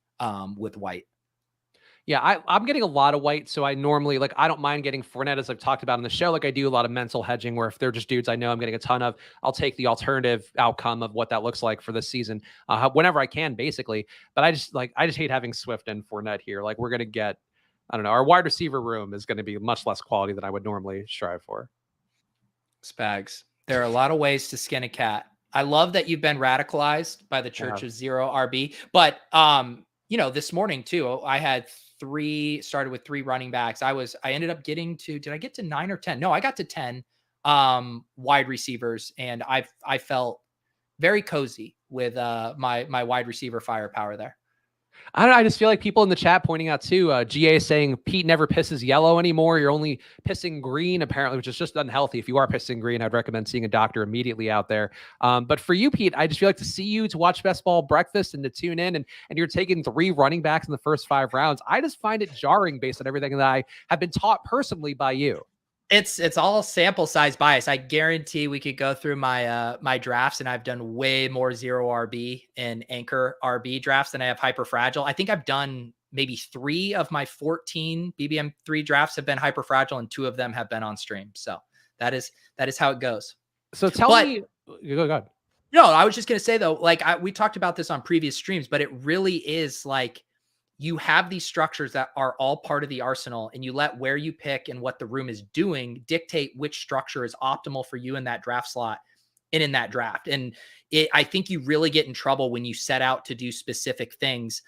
with White. Yeah, I'm getting a lot of White, so I normally, I don't mind getting Fournette, as I've talked about on the show. Like, I do a lot of mental hedging where if they're just dudes I know I'm getting a ton of, I'll take the alternative outcome of what that looks like for this season whenever I can, basically. But I just hate having Swift and Fournette here. Like, we're going to get, I don't know, our wide receiver room is going to be much less quality than I would normally strive for. Spags, there are a lot of ways to skin a cat. I love that you've been radicalized by the Church of Zero RB, but this morning too, I had started with 3 running backs. I ended up getting to, did I get to 9 or 10? No, I got to 10 wide receivers, and I felt very cozy with my wide receiver firepower there. I don't know. I just feel like people in the chat pointing out too, GA saying Pete never pisses yellow anymore. You're only pissing green, apparently, which is just unhealthy. If you are pissing green, I'd recommend seeing a doctor immediately out there. But for you, Pete, I just feel like to see you, to watch Best Ball Breakfast and to tune in, and you're taking 3 running backs in the first 5 rounds. I just find it jarring based on everything that I have been taught personally by you. It's all sample size bias. I guarantee we could go through my my drafts, and I've done way more 0 RB and anchor RB drafts than I have hyper fragile. I think I've done maybe 3 of my 14 BBM3 drafts have been hyper fragile, and 2 of them have been on stream. So that is how it goes. So tell me, go ahead. No, I was just gonna say though, we talked about this on previous streams, but it really is like, you have these structures that are all part of the arsenal, and you let where you pick and what the room is doing dictate which structure is optimal for you in that draft slot and in that draft. And I think you really get in trouble when you set out to do specific things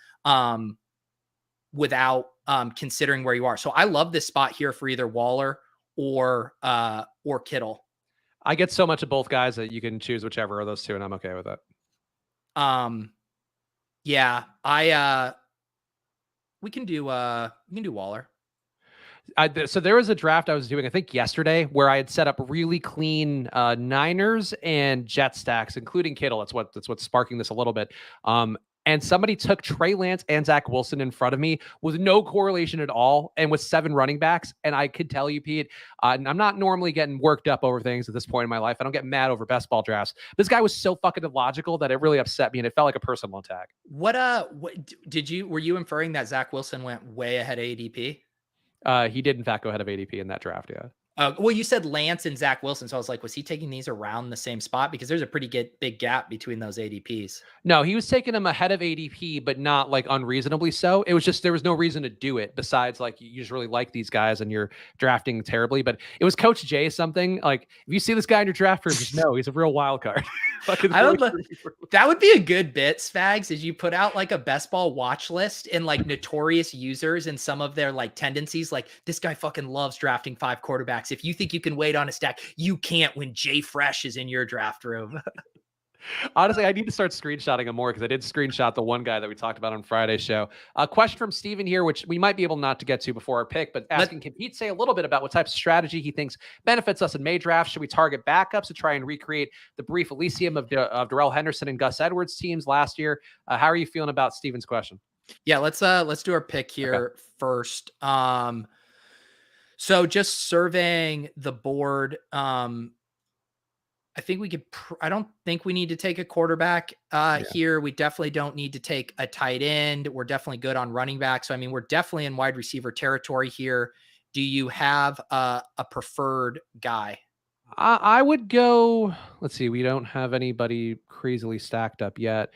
without considering where you are. So I love this spot here for either Waller or Kittle. I get so much of both guys that you can choose whichever of those 2, and I'm okay with it. Yeah, we can do Waller. So there was a draft I was doing, I think yesterday, where I had set up really clean Niners and Jet stacks, including Kittle. That's what's sparking this a little bit. and somebody took Trey Lance and Zach Wilson in front of me with no correlation at all, and with 7 running backs. And I could tell you, Pete, I'm not normally getting worked up over things at this point in my life. I don't get mad over best ball drafts. This guy was so fucking illogical that it really upset me, and it felt like a personal attack. What were you inferring that Zach Wilson went way ahead of ADP? He did, in fact, go ahead of ADP in that draft, yeah. Well, you said Lance and Zach Wilson, so I was like, was he taking these around the same spot? Because there's a pretty big gap between those ADPs. No, he was taking him ahead of ADP, but not like unreasonably so. It was just there was no reason to do it besides like you just really like these guys and you're drafting terribly. But it was Coach J something like if you see this guy in your draft room, just know he's a real wild card. That would be a good bit, Spags, is you put out like a best ball watch list and like notorious users and some of their like tendencies. Like this guy fucking loves drafting 5 quarterbacks. If you think you can wait on a stack, you can't when Jay Fresh is in your draft room. Honestly, I need to start screenshotting them more because I did screenshot the one guy that we talked about on Friday's show. A question from Steven here, which we might be able not to get to before our pick, but asking, can Pete say a little bit about what type of strategy he thinks benefits us in May draft? Should we target backups to try and recreate the brief Elysium of Darrell Henderson and Gus Edwards teams last year? How are you feeling about Steven's question? Yeah, let's do our pick here first. So just surveying the board, I think we could. I don't think we need to take a quarterback here. We definitely don't need to take a tight end. We're definitely good on running back. So I mean, we're definitely in wide receiver territory here. Do you have a preferred guy? I would go. Let's see. We don't have anybody crazily stacked up yet.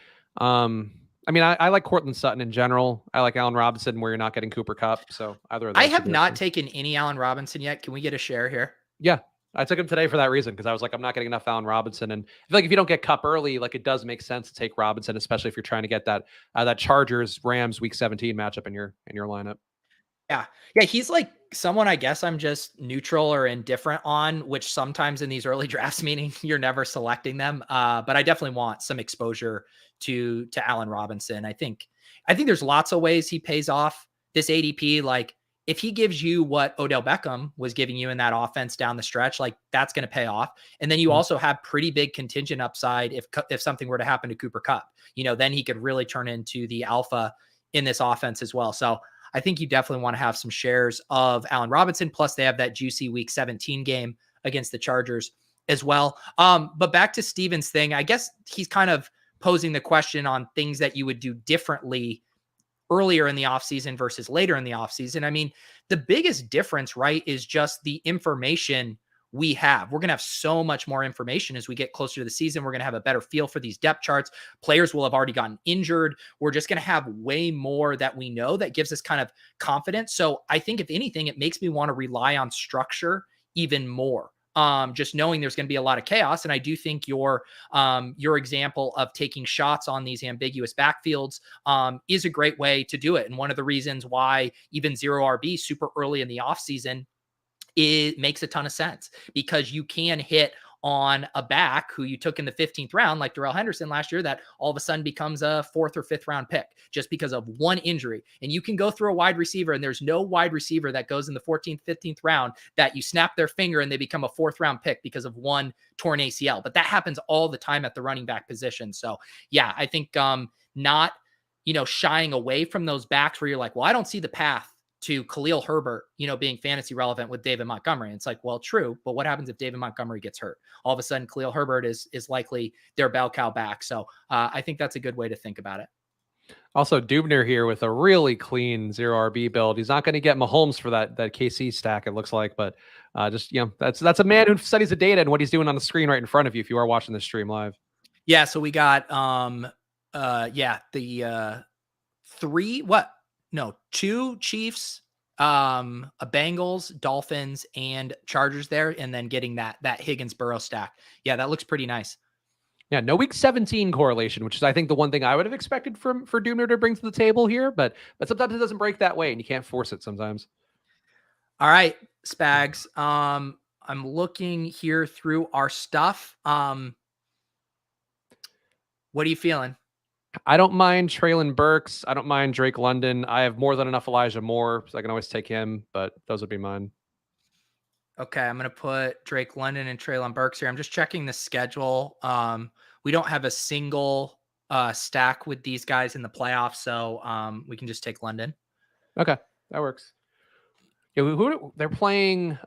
I mean, I like Cortland Sutton in general. I like Allen Robinson where you're not getting Cooper Kupp. So either of those. I have not taken any Allen Robinson yet. Can we get a share here? Yeah. I took him today for that reason because I was like, I'm not getting enough Allen Robinson, and I feel like if you don't get Kupp early, like it does make sense to take Robinson, especially if you're trying to get that Chargers Rams Week 17 matchup in your lineup. Yeah, he's like someone I guess I'm just neutral or indifferent on, which sometimes in these early drafts, meaning you're never selecting them. But I definitely want some exposure to Allen Robinson. I think there's lots of ways he pays off this ADP. Like if he gives you what Odell Beckham was giving you in that offense down the stretch, like that's going to pay off. And then you also have pretty big contingent upside if something were to happen to Cooper Kupp, then he could really turn into the alpha in this offense as well. So I think you definitely want to have some shares of Allen Robinson. Plus they have that juicy Week 17 game against the Chargers as well. But back to Steven's thing, I guess he's kind of posing the question on things that you would do differently earlier in the offseason versus later in the offseason. I mean, the biggest difference, right, is just the information we have. We're going to have so much more information as we get closer to the season. We're going to have a better feel for these depth charts. Players will have already gotten injured. We're just going to have way more that we know that gives us kind of confidence. So I think if anything, it makes me want to rely on structure even more. Just knowing there's going to be a lot of chaos. And I do think your example of taking shots on these ambiguous backfields is a great way to do it. And one of the reasons why even zero RB super early in the offseason, it makes a ton of sense because you can hit on a back who you took in the 15th round, like Darrell Henderson last year, that all of a sudden becomes a 4th or 5th round pick just because of one injury. And you can go through a wide receiver and there's no wide receiver that goes in the 14th, 15th round that you snap their finger and they become a 4th round pick because of one torn ACL. But that happens all the time at the running back position. So yeah, I think not, shying away from those backs where you're like, well, I don't see the path to Khalil Herbert, being fantasy relevant with David Montgomery. And it's like, well, true, but what happens if David Montgomery gets hurt? All of a sudden, Khalil Herbert is likely their bell cow back. So I think that's a good way to think about it. Also, Dubner here with a really clean zero RB build. He's not going to get Mahomes for that KC stack, it looks like, but that's a man who studies the data and what he's doing on the screen right in front of you if you are watching this stream live. Yeah, so we got two Chiefs, a Bengals, Dolphins, and Chargers there, and then getting that Higgins Burrow stack. Yeah, that looks pretty nice. Yeah, no Week 17 correlation, which is I think the one thing I would have expected for Doomer to bring to the table here, but sometimes it doesn't break that way, and you can't force it sometimes. All right, Spags. I'm looking here through our stuff. What are you feeling? I don't mind Traylon Burks. I don't mind Drake London. I have more than enough Elijah Moore, so I can always take him, but those would be mine. Okay, I'm going to put Drake London and Traylon Burks here. I'm just checking the schedule. We don't have a single stack with these guys in the playoffs, so we can just take London. Okay, that works. Yeah, they're playing?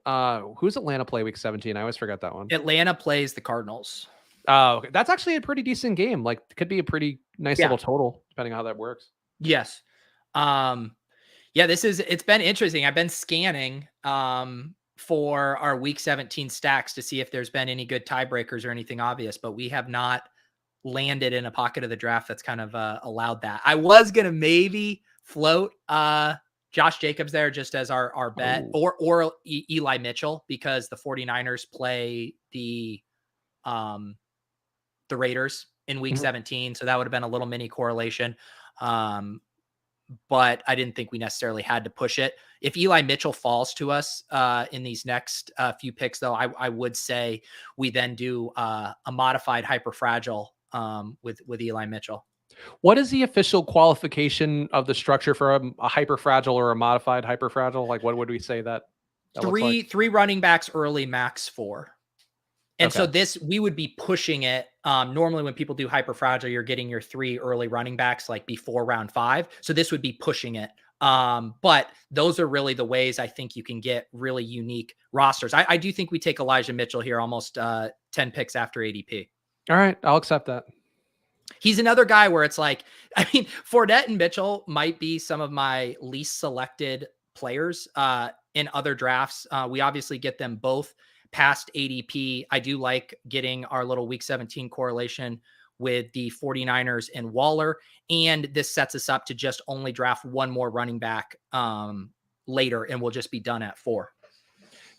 Who's Atlanta play week 17? I always forget that one. Atlanta plays the Cardinals. Oh, okay. That's actually a pretty decent game. Like, could be a pretty nice Yeah. little total, depending on how that works. Yes. Yeah, it's been interesting. I've been scanning for our week 17 stacks to see if there's been any good tiebreakers or anything obvious, but we have not landed in a pocket of the draft that's kind of allowed that. I was gonna maybe float Josh Jacobs there just as our bet, or Eli Mitchell, because the 49ers play the Raiders in week 17. So that would have been a little mini correlation. But I didn't think we necessarily had to push it. If Eli Mitchell falls to us in these next few picks, though, I would say we then do a modified hyperfragile with Eli Mitchell. What is the official qualification of the structure for a hyperfragile or a modified hyperfragile? Like, what would we say that looks like? Three running backs early, max 4. And so Okay. we would be pushing it. Normally when people do hyperfragile, you're getting your 3 early running backs like before round 5. So this would be pushing it. But those are really the ways I think you can get really unique rosters. I do think we take Elijah Mitchell here almost 10 picks after ADP. All right, I'll accept that. He's another guy where it's like, I mean, Fournette and Mitchell might be some of my least selected players in other drafts. We obviously get them both past ADP. I do like getting our little week 17 correlation with the 49ers and Waller. And this sets us up to just only draft one more running back later, and we'll just be done at 4.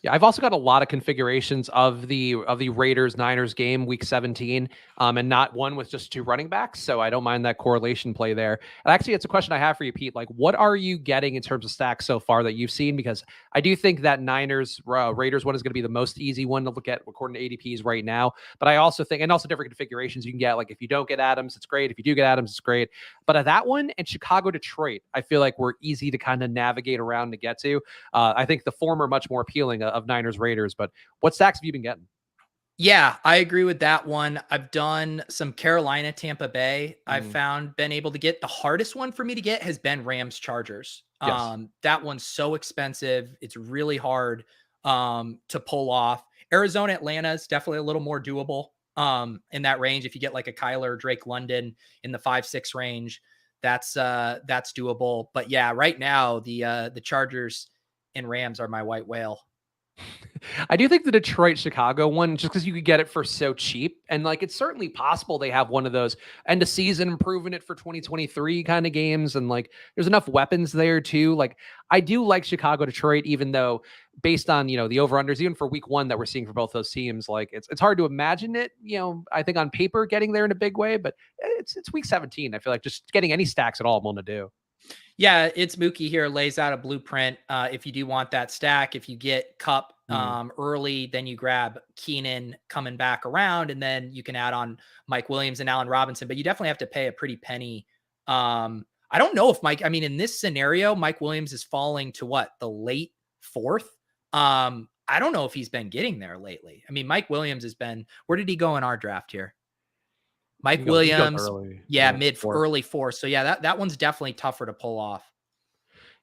Yeah, I've also got a lot of configurations of the Raiders Niners game week 17, and not one with just 2 running backs. So I don't mind that correlation play there. And actually, it's a question I have for you, Pete. Like, what are you getting in terms of stacks so far that you've seen? Because I do think that Niners Raiders one is going to be the most easy one to look at according to ADPs right now. But I also think, and also different configurations you can get. Like, if you don't get Adams, it's great. If you do get Adams, it's great. But that one and Chicago Detroit, I feel like we're easy to kind of navigate around to get to. I think the former much more appealing of Niners Raiders, but what stacks have you been getting? Yeah, I agree with that one. I've done some Carolina, Tampa Bay. I've been able to get. The hardest one for me to get has been Rams Chargers. Yes. That one's so expensive. It's really hard to pull off. Arizona, Atlanta is definitely a little more doable in that range. If you get like a Kyler, Drake London in the 5-6 range, that's doable. But yeah, right now the Chargers and Rams are my white whale. I do think the Detroit Chicago one, just because you could get it for so cheap, and like it's certainly possible they have one of those end of season improving it for 2023 kind of games, and like there's enough weapons there too. Like I do like Chicago Detroit, even though based on the over unders, even for week 1 that we're seeing for both those teams, like it's hard to imagine it. I think on paper getting there in a big way, but it's week 17. I feel like just getting any stacks at all I'm willing to do. Yeah, it's Mookie here lays out a blueprint. If you do want that stack, if you get Cup early, then you grab Keenan coming back around, and then you can add on Mike Williams and Allen Robinson. But you definitely have to pay a pretty penny. I don't know if in this scenario, Mike Williams is falling to what, the late 4th. I don't know if he's been getting there lately. I mean, Mike Williams has been. Where did he go in our draft here? Mike Williams, early, early 4th. So yeah, that one's definitely tougher to pull off.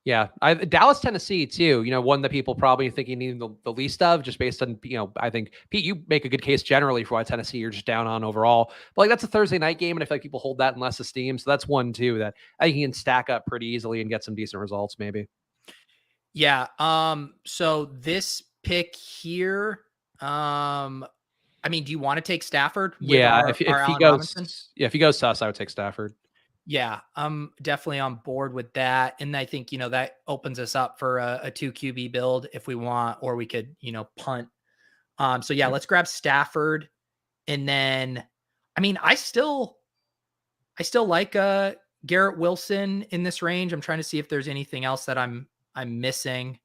Yeah, Dallas, Tennessee too. One that people probably think you need the least of, just based on I think Pete, you make a good case generally for why Tennessee you're just down on overall. But like that's a Thursday night game, and I feel like people hold that in less esteem. So that's one too that I think you can stack up pretty easily and get some decent results maybe. Yeah. So this pick here, do you want to take Stafford? With If he Allen goes, Robinson? if he goes sus, I would take Stafford. Yeah, I'm definitely on board with that. And I think, that opens us up for a 2 QB build if we want, or we could, punt. So yeah, let's grab Stafford. And then, I still like Garrett Wilson in this range. I'm trying to see if there's anything else that I'm missing.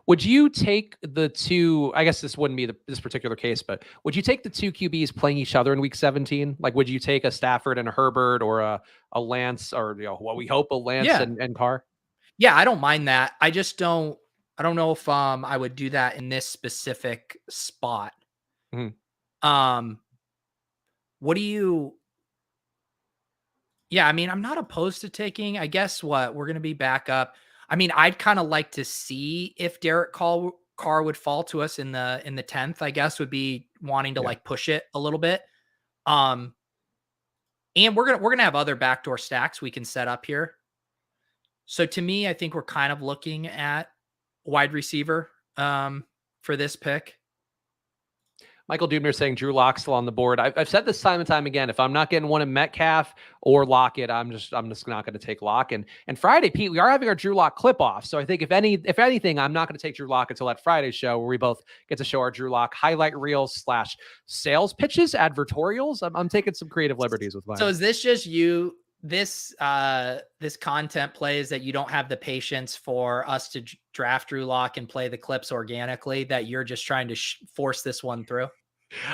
Would you take the 2? I guess this wouldn't be this particular case, but would you take the 2 QBs playing each other in week 17? Like, would you take a Stafford and a Herbert, or a Lance, or what we hope a Lance and Carr? Yeah, I don't mind that. I don't know if I would do that in this specific spot. Mm-hmm. What do you Yeah, I mean, I'm not opposed to taking. I guess what we're going to be back up. I mean, I'd kind of like to see if Carr would fall to us in the 10th. I guess would be wanting to Yeah. like push it a little bit. Um, and we're gonna have other backdoor stacks we can set up here. So to me, I think we're kind of looking at wide receiver for this pick. Michael Dubner saying Drew Lock still on the board. I've said this time and time again. If I'm not getting one in Metcalf or Lockett, I'm just not going to take Lock. And Friday, Pete, we are having our Drew Lock clip off. So I think if anything, I'm not going to take Drew Lock until that Friday show where we both get to show our Drew Lock highlight reels / sales pitches, advertorials. I'm taking some creative liberties with mine. So is this just you? This content plays that you don't have the patience for us to draft Drew Lock and play the clips organically, that you're just trying to force this one through?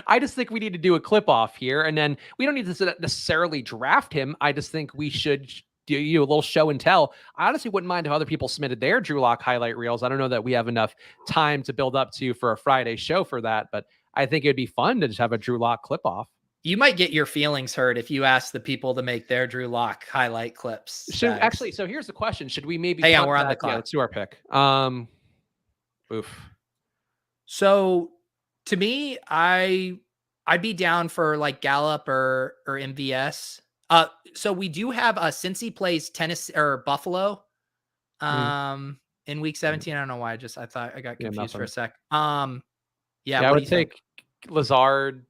I just think we need to do a clip off here, and then we don't need to necessarily draft him. I just think we should do a little show and tell. I honestly wouldn't mind if other people submitted their Drew Lock highlight reels. I don't know that we have enough time to build up to for a Friday show for that, but I think it'd be fun to just have a Drew Lock clip off. You might get your feelings hurt if you ask the people to make their Drew Lock highlight clips. So here's the question: should we maybe? Hang on, we're on the clock. Yeah, let's do our pick. Oof. So to me, I'd be down for like Gallup or MVS. So we do have Cincy plays Tennessee or Buffalo in week 17. I don't know why. I thought I got confused for a sec. Yeah, I would take Lazard.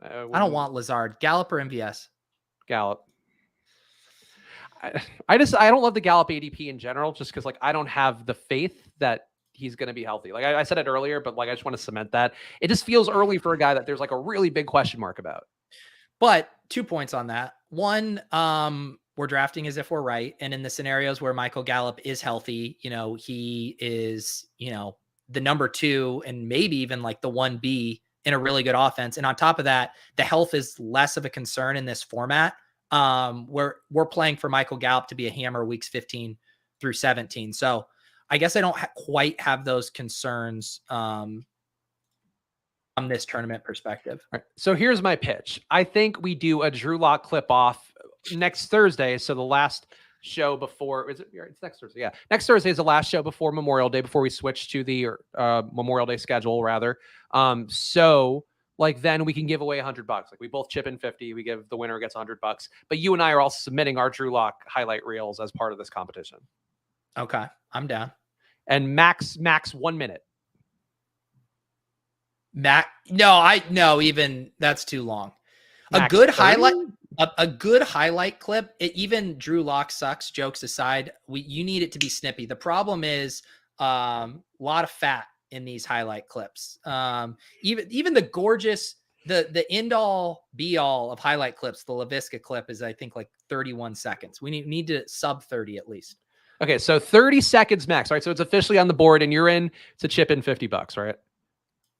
I don't want Lazard. Gallup or MVS? Gallup. I don't love the Gallup ADP in general, just because like I don't have the faith that he's going to be healthy. Like I said it earlier, but like I just want to cement that. It just feels early for a guy that there's like a really big question mark about. But 2 points on that. One, we're drafting as if we're right. And in the scenarios where Michael Gallup is healthy, he is, the number 2 and maybe even like the 1B in a really good offense. And on top of that, the health is less of a concern in this format. We're playing for Michael Gallup to be a hammer weeks 15 through 17. So I guess I don't quite have those concerns from this tournament perspective. All right. So here's my pitch. I think we do a Drew Lock clip off next Thursday. So the last show before, it's next Thursday. Yeah. Next Thursday is the last show before Memorial Day, before we switch to the Memorial Day schedule rather. So like then we can give away $100. Like we both chip in 50. We give the winner gets $100. But you and I are also submitting our Drew Lock highlight reels as part of this competition. Okay, I'm down. And max 1 minute. Even that's too long. Max a good 30? Highlight. A good highlight clip, even Drew Lock sucks, jokes aside, you need it to be snippy. The problem is a lot of fat in these highlight clips. Even the gorgeous, the end all be all of highlight clips, the LaVisca clip is, I think, like 31 seconds. We need to sub 30 at least. Okay, so 30 seconds max, right? So it's officially on the board and you're in to chip in $50, right?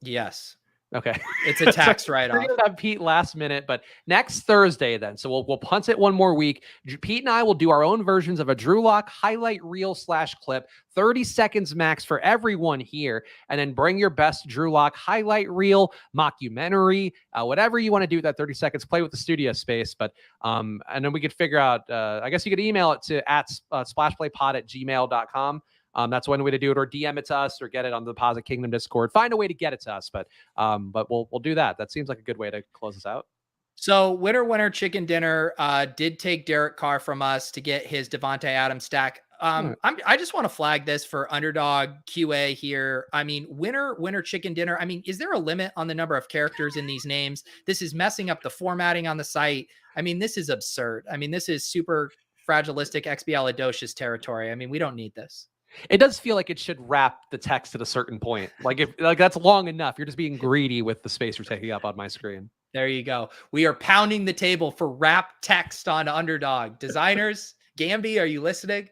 Yes. Okay. It's a tax write-off. We're going to have Pete last minute, but next Thursday then. So we'll punt it one more week. Pete and I will do our own versions of a Drew Lock highlight reel / clip, 30 seconds max for everyone here. And then bring your best Drew Lock highlight reel, mockumentary, whatever you want to do with that 30 seconds, play with the studio space. But, and then we could figure out, I guess you could email it to splashplaypod@gmail.com. That's one way to do it, or DM it to us, or get it on the Deposit Kingdom Discord. Find a way to get it to us, but we'll do that. That seems like a good way to close this out. So winner chicken dinner did take Derek Carr from us to get his Devontae Adams stack. I just want to flag this for Underdog QA here. I mean, winner chicken dinner. I mean, is there a limit on the number of characters in these names? This is messing up the formatting on the site. I mean, this is absurd. I mean, this is super fragilistic expialidocious territory. I mean, we don't need this. It does feel like it should wrap the text at a certain point. Like if that's long enough, you're just being greedy with the space you're taking up on my screen. There you go. We are pounding the table for wrap text on Underdog. Designers, Gamby, are you listening?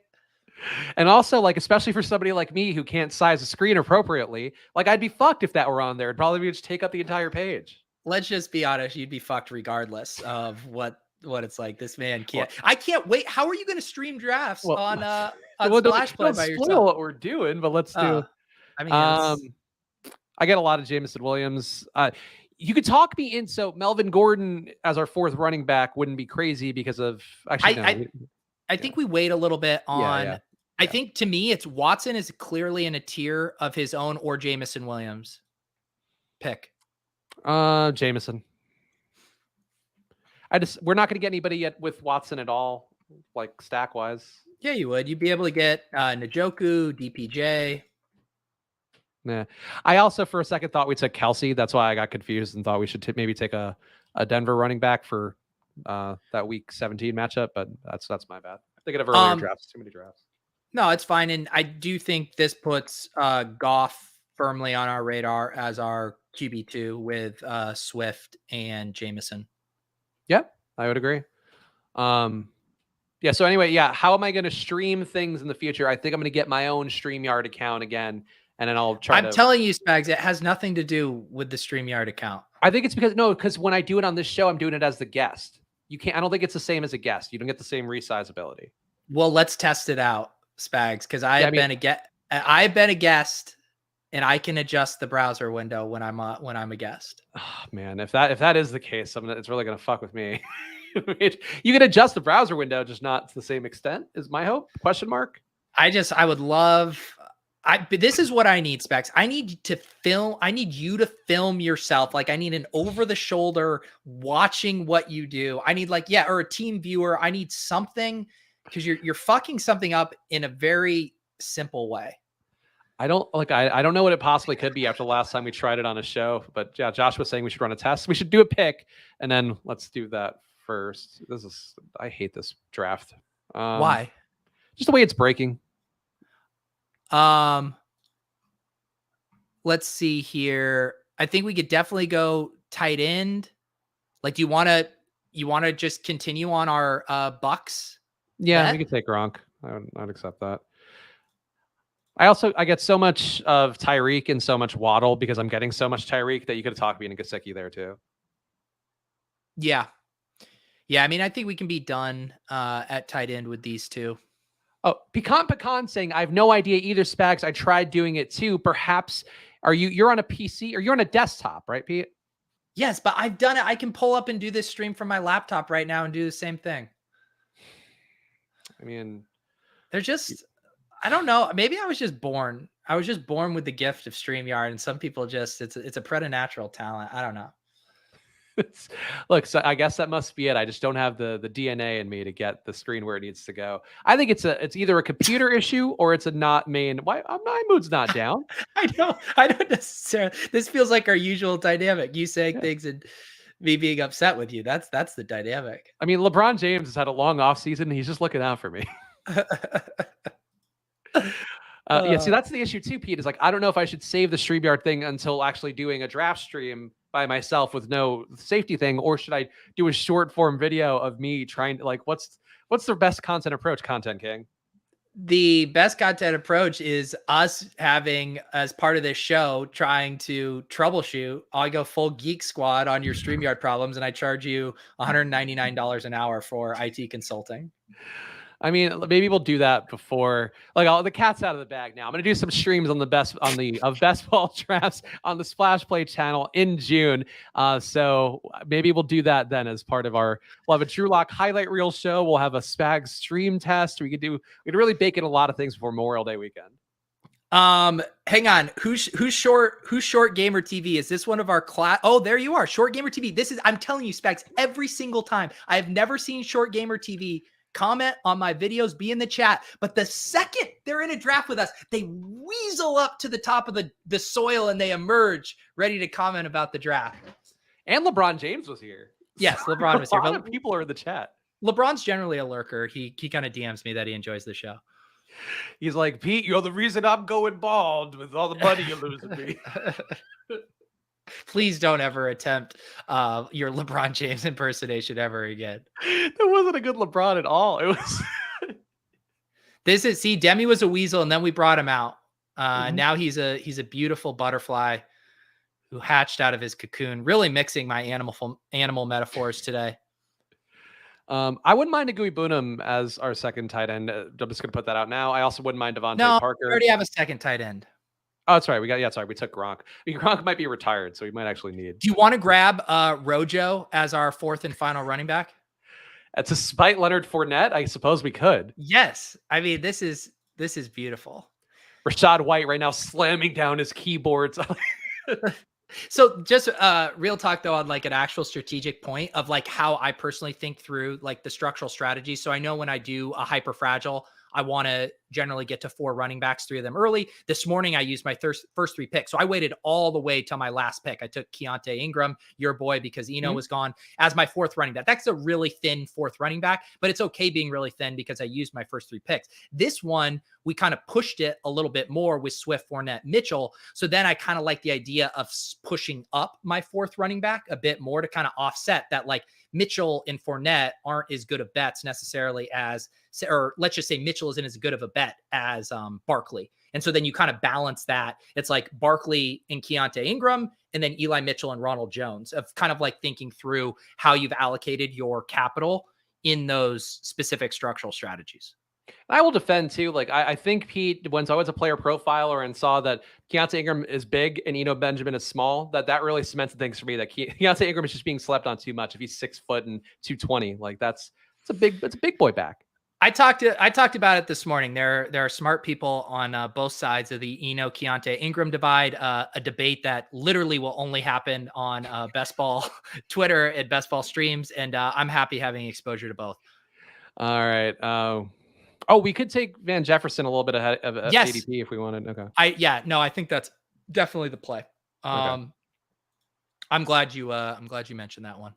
And also, like, especially for somebody like me who can't size a screen appropriately, like I'd be fucked if that were on there. It'd probably just take up the entire page. Let's just be honest. You'd be fucked regardless of what it's like. This man can't. I can't wait. How are you going to stream drafts on Splash Play by yourself? Spoil what we're doing, but let's do. I mean, I get a lot of Jameson Williams. You could talk me in. So Melvin Gordon as our fourth running back wouldn't be crazy because of actually no. I think we wait a little bit on. Yeah. I think to me, it's Watson is clearly in a tier of his own, or Jamison Williams. Pick. Jameson. We're not going to get anybody yet with Watson at all, like stack wise. Yeah, you would. You'd be able to get Njoku, DPJ. Yeah. I also, for a second, thought we took Kelsey. That's why I got confused and thought we should maybe take a Denver running back for that week 17 matchup. But that's my bad. I'm thinking of earlier drafts. Too many drafts. No, it's fine. And I do think this puts Goff firmly on our radar as our QB2 with Swift and Jameson. Yeah, I would agree. Yeah. So anyway, yeah. How am I going to stream things in the future? I think I'm going to get my own StreamYard account again. And then I'll try I'm telling you, Spags, it has nothing to do with the StreamYard account. I think it's because when I do it on this show, I'm doing it as the guest. I don't think it's the same as a guest. You don't get the same resizability. Well, let's test it out, Spags, because I've been a guest, and I can adjust the browser window when I'm a guest. Oh, man, if that is the case, it's really gonna fuck with me. You can adjust the browser window, just not to the same extent. Is my hope? Question mark. I would love. This is what I need, Specs. I need you to film yourself. Like I need an over the shoulder watching what you do. I need or a team viewer. I need something because you're fucking something up in a very simple way. I don't know what it possibly could be after the last time we tried it on a show, but yeah, Josh was saying we should run a test. We should do a pick and then let's do that first. I hate this draft. Why? Just the way it's breaking. Let's see here. I think we could definitely go tight end. Like, do you want to just continue on our Bucks? Yeah, we could take Gronk. I'd accept that. I get so much of Tyreek and so much Waddle because I'm getting so much Tyreek that you could have talked me into Gesicki there too. Yeah. Yeah, I mean, I think we can be done at tight end with these two. Oh, Pecan saying, I have no idea either, Spags. I tried doing it too. Perhaps you're on a PC or you're on a desktop, right, Pete? Yes, but I've done it. I can pull up and do this stream from my laptop right now and do the same thing. I mean, they're just, I don't know. Maybe I was just born with the gift of StreamYard, and some people it's a preternatural talent. I don't know. Look, so I guess that must be it. I just don't have the DNA in me to get the screen where it needs to go. I think it's either a computer issue or it's a not main. Why my mood's not down? I don't necessarily. This feels like our usual dynamic. You saying things and me being upset with you. That's the dynamic. I mean, LeBron James has had a long off season. He's just looking out for me. Yeah, see, that's the issue too, Pete. Is I don't know if I should save the StreamYard thing until actually doing a draft stream by myself with no safety thing, or should I do a short form video of me trying to what's the best content approach, Content King? The best content approach is us having, as part of this show, trying to troubleshoot. I go full Geek Squad on your StreamYard problems, and I charge you $199 an hour for IT consulting. I mean, maybe we'll do that before, the cat's out of the bag now. I'm going to do some streams on the best ball drafts on the Splash Play channel in June. So maybe we'll do that then as part of we'll have a Drew Lock highlight reel show. We'll have a Spags stream test. We could really bake in a lot of things before Memorial Day weekend. Hang on. Who's Short Gamer TV? Is this one of our class? Oh, there you are. Short Gamer TV. I'm telling you, Spags, every single time. I have never seen Short Gamer TV comment on my videos, be in the chat. But the second they're in a draft with us, they weasel up to the top of the soil and they emerge ready to comment about the draft. And LeBron James was here. Yes, LeBron was here. A lot of people are in the chat. LeBron's generally a lurker. He kind of DMs me that he enjoys the show. He's like, Pete, you're the reason I'm going bald with all the money you're losing me. Please don't ever attempt your LeBron James impersonation ever again. That wasn't a good LeBron at all. It was. Demi was a weasel, and then we brought him out. Now he's a beautiful butterfly who hatched out of his cocoon. Really mixing my animal metaphors today. I wouldn't mind a Gooey Boonham as our second tight end. I'm just going to put that out now. I also wouldn't mind Devontae Parker. We already have a second tight end. Oh, that's right. We took Gronk. I mean, Gronk might be retired, so we might actually need. Do you want to grab Rojo as our fourth and final running back? To spite Leonard Fournette, I suppose we could. Yes. I mean, this is beautiful. Rashad White right now slamming down his keyboards. So just real talk though on like an actual strategic point of like how I personally think through like the structural strategy. So I know when I do a hyper fragile, I want to generally get to 4 running backs, 3 of them early. This morning, I used my first 3 picks. So I waited all the way till my last pick. I took Keontae Ingram, your boy, because Eno was gone, as my 4th running back. That's a really thin 4th running back, but it's okay being really thin because I used my first 3 picks. This one, we kind of pushed it a little bit more with Swift, Fournette, Mitchell. So then I kind of like the idea of pushing up my 4th running back a bit more to kind of offset that, like, Mitchell and Fournette aren't as good of bets necessarily as, or let's just say Mitchell isn't as good of a bet as Barkley. And so then you kind of balance that. It's like Barkley and Keontae Ingram, and then Eli Mitchell and Ronald Jones, of kind of like thinking through how you've allocated your capital in those specific structural strategies. I will defend too. Like I think Pete, once I was a player profiler and saw that Keontae Ingram is big and Eno Benjamin is small, that really cemented things for me. That Keontae Ingram is just being slept on too much. If he's 6 foot and 220, like it's a big boy back. I talked about it this morning. There are smart people on both sides of the Eno Keontae Ingram divide. A debate that literally will only happen on Best Ball Twitter and Best Ball streams, and I'm happy having exposure to both. All right. Oh, we could take Van Jefferson a little bit ahead of ADP if we wanted. Okay. I think that's definitely the play. Okay. I'm glad you mentioned that one.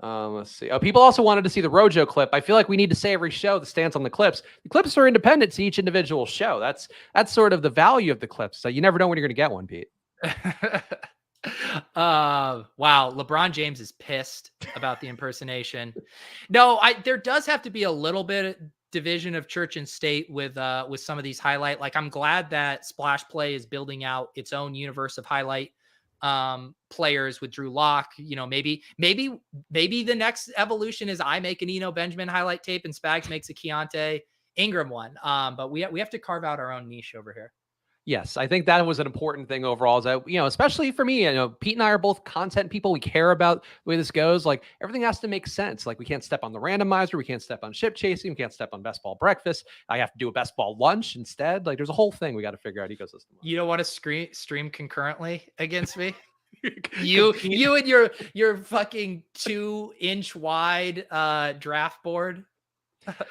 Let's see. Oh, people also wanted to see the Rojo clip. I feel like we need to say every show the stance on the clips. The clips are independent to each individual show. That's sort of the value of the clips. So you never know when you're going to get one, Pete. Wow. LeBron James is pissed about the impersonation. No, there does have to be a little bit of division of church and state with some of these highlight. Like, I'm glad that Splash Play is building out its own universe of highlight players with Drew Lock. You know, maybe the next evolution is I make an Eno Benjamin highlight tape and Spags makes a Keontae Ingram one. But we have to carve out our own niche over here. Yes, I think that was an important thing overall. Is that, especially for me, Pete and I are both content people. We care about the way this goes. Like, everything has to make sense. Like, we can't step on the randomizer. We can't step on ship chasing. We can't step on best ball breakfast. I have to do a best ball lunch instead. Like, there's a whole thing we got to figure out ecosystem. You don't want to stream concurrently against me? you and your fucking 2-inch wide draft board.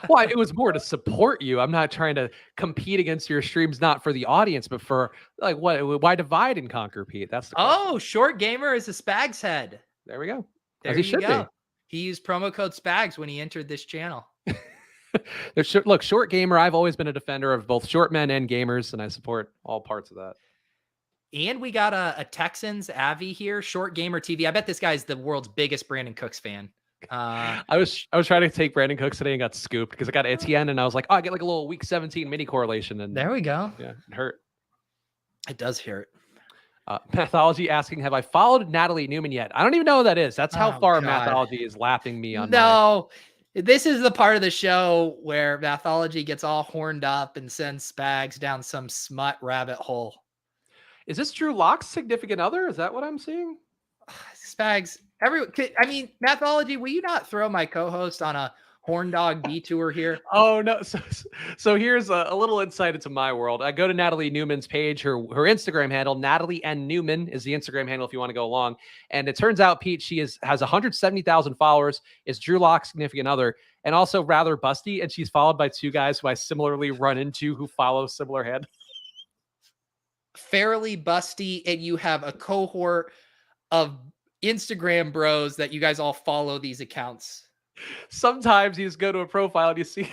Well, it was more to support you. I'm not trying to compete against your streams, not for the audience, but for like why divide and conquer, Pete? That's the question. Short Gamer is a Spags head. There we go. There you go. He used promo code Spags when he entered this channel. Look, Short Gamer, I've always been a defender of both short men and gamers, and I support all parts of that. And we got a Texans Avi here, Short Gamer TV. I bet this guy's the world's biggest Brandon Cooks fan. I was trying to take Brandon Cooks today and got scooped because I got Etienne and I was like, I get like a little week 17 mini correlation, and there we go. Yeah, it hurt. It does hurt. Mathology asking, have I followed Natalie Newman yet? I don't even know who that is. That's how far Mathology is lapping me on. This is the part of the show where Mathology gets all horned up and sends Spags down some smut rabbit hole. Is this Drew Lock's significant other? Is that what I'm seeing? Spags. Mathology, will you not throw my co-host on a horn dog detour here? Oh, no. So here's a little insight into my world. I go to Natalie Newman's page. Her Instagram handle, Natalie N. Newman, is the Instagram handle if you want to go along. And it turns out, Pete, she has 170,000 followers, is Drew Lock's significant other, and also rather busty. And she's followed by 2 guys who I similarly run into who follow similar handles. Fairly busty, and you have a cohort of Instagram bros that you guys all follow these accounts. Sometimes you just go to a profile and you see.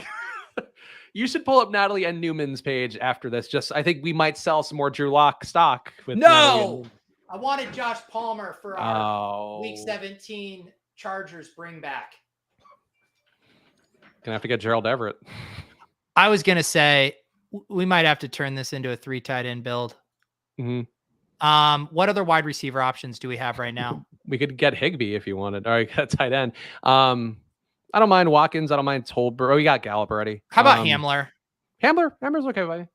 You should pull up Natalie N. Newman's page after this. I think we might sell some more Drew Lock stock. No, I wanted Josh Palmer for our Week 17 Chargers bring back. Gonna have to get Gerald Everett. I was gonna say we might have to turn this into a 3 tight end build. Mm-hmm. What other wide receiver options do we have right now? We could get Higbee if you wanted. All right, got tight end. I don't mind Watkins. I don't mind Tolbert. Oh, we got Gallup already. How about Hamler? Hamler's okay, buddy.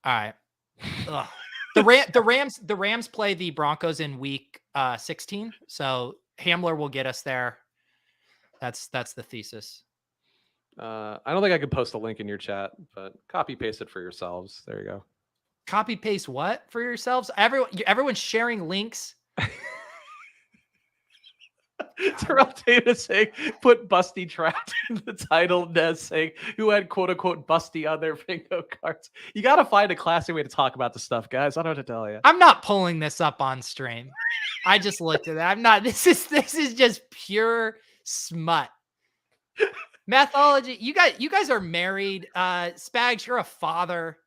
All right. Ugh. The Rams play the Broncos in week 16. So Hamler will get us there. That's the thesis. I don't think I could post a link in your chat, but copy paste it for yourselves. There you go. Copy paste what for yourselves? Everyone's sharing links. Terrell Davis saying, put Busty trapped in the title. Nez saying, who had quote unquote Busty on their bingo cards. You got to find a classy way to talk about this stuff, guys. I don't know what to tell you. I'm not pulling this up on stream. I just looked at that. I'm not. This is just pure smut. Mathology. You guys are married. Spags, you're a father.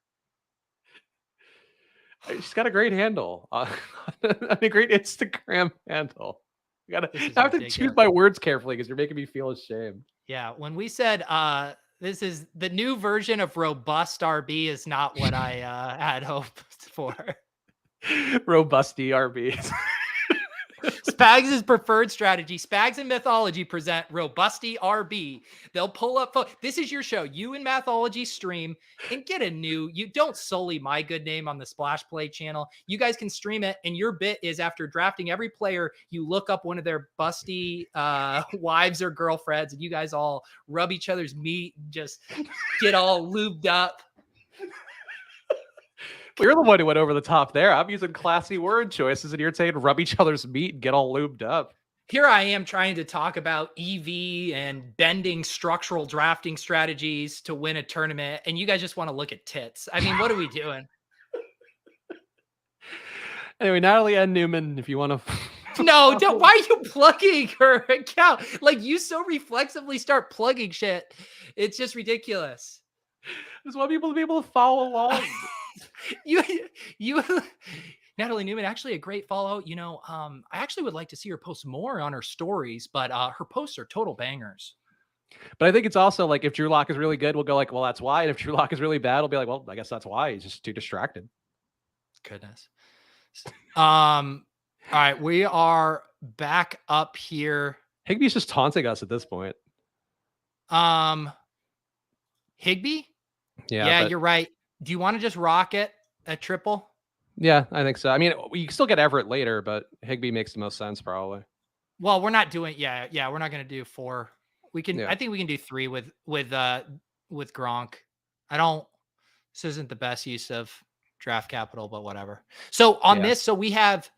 She's got a great handle. A great Instagram handle. I have to choose my words carefully because you're making me feel ashamed. Yeah, when we said this is the new version of robust RB is not what I had hoped for. Robusty RBs. Spags' preferred strategy. Spags and Mythology present Robusty RB. They'll pull up. This is your show. You and Mythology stream and get a new. You don't sully my good name on the Splash Play channel. You guys can stream it, and your bit is after drafting every player, you look up one of their busty wives or girlfriends, and you guys all rub each other's meat and just get all lubed up. You're the one who went over the top there. I'm using classy word choices, and you're saying rub each other's meat and get all lubed up. Here I am trying to talk about EV and bending structural drafting strategies to win a tournament, and you guys just want to look at tits. I mean, what are we doing? Anyway, Natalie N. Newman, if you want to... No, don't. Why are you plugging her account? Like, you so reflexively start plugging shit. It's just ridiculous. I just want people to be able to follow along. you Natalie Newman, actually a great follow. You know, I actually would like to see her post more on her stories, but her posts are total bangers. But I think it's also like if Drew Lock is really good, we'll go like, well, that's why. And if Drew Lock is really bad, we'll be like, well, I guess that's why. He's just too distracted. Goodness. All right, we are back up here. Higby's just taunting us at this point. Higby? Yeah, you're right. Do you want to just rock it at triple? Yeah, I think so. I mean, we can still get Everett later, but Higby makes the most sense probably. Well, we're not doing. Yeah, we're not going to do 4. We can. Yeah. I think we can do 3 with Gronk. This isn't the best use of draft capital, but whatever. So on this, so we have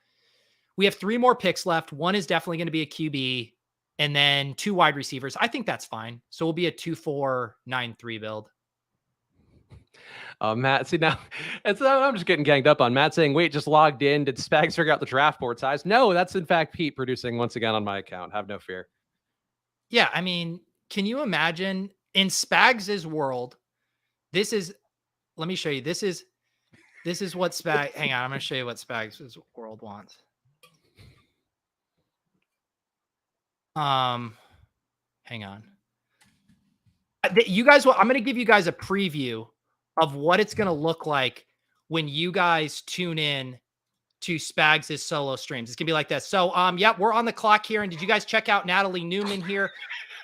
3 more picks left. One is definitely going to be a QB, and then 2 wide receivers. I think that's fine. So we'll be a 2-4-9-3 build. Matt, see now, I'm just getting ganged up on Matt saying, wait, just logged in. Did Spags figure out the draft board size? No, that's in fact Pete producing once again on my account. Have no fear. Yeah, I mean, can you imagine in Spags' world? Let me show you. This is what Spags. Hang on, I'm going to show you what Spags' world wants. Hang on. You guys, I'm going to give you guys a preview of what it's going to look like when you guys tune in to Spags' solo streams. It's going to be like this. So, yeah, we're on the clock here. And did you guys check out Natalie Newman here?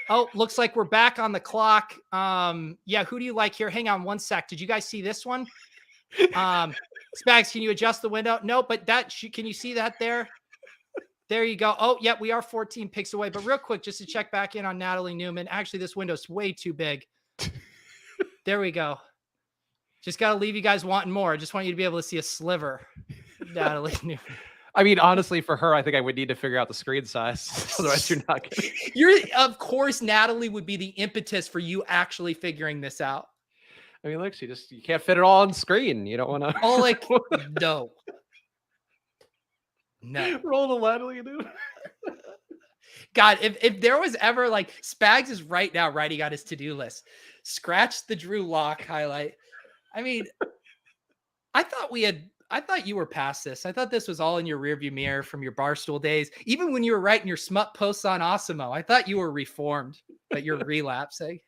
Oh, looks like we're back on the clock. Yeah, who do you like here? Hang on one sec. Did you guys see this one? Spags, can you adjust the window? No, but can you see that there? There you go. Oh, yeah, we are 14 picks away. But real quick, just to check back in on Natalie Newman. Actually, this window's way too big. There we go. Just got to leave you guys wanting more. I just want you to be able to see a sliver. Natalie Newman. I mean, honestly, for her, I think I would need to figure out the screen size. Otherwise, you're not getting. Of course, Natalie would be the impetus for you actually figuring this out. I mean, look, you can't fit it all on screen. You don't want to. Oh, like, no. Roll the Natalie Newman. God, if there was ever like Spags is right now writing on his to-do list, scratch the Drew Lock highlight. I mean, I thought you were past this. I thought this was all in your rearview mirror from your Barstool days. Even when you were writing your smut posts on Osimo, I thought you were reformed, but you're relapsing.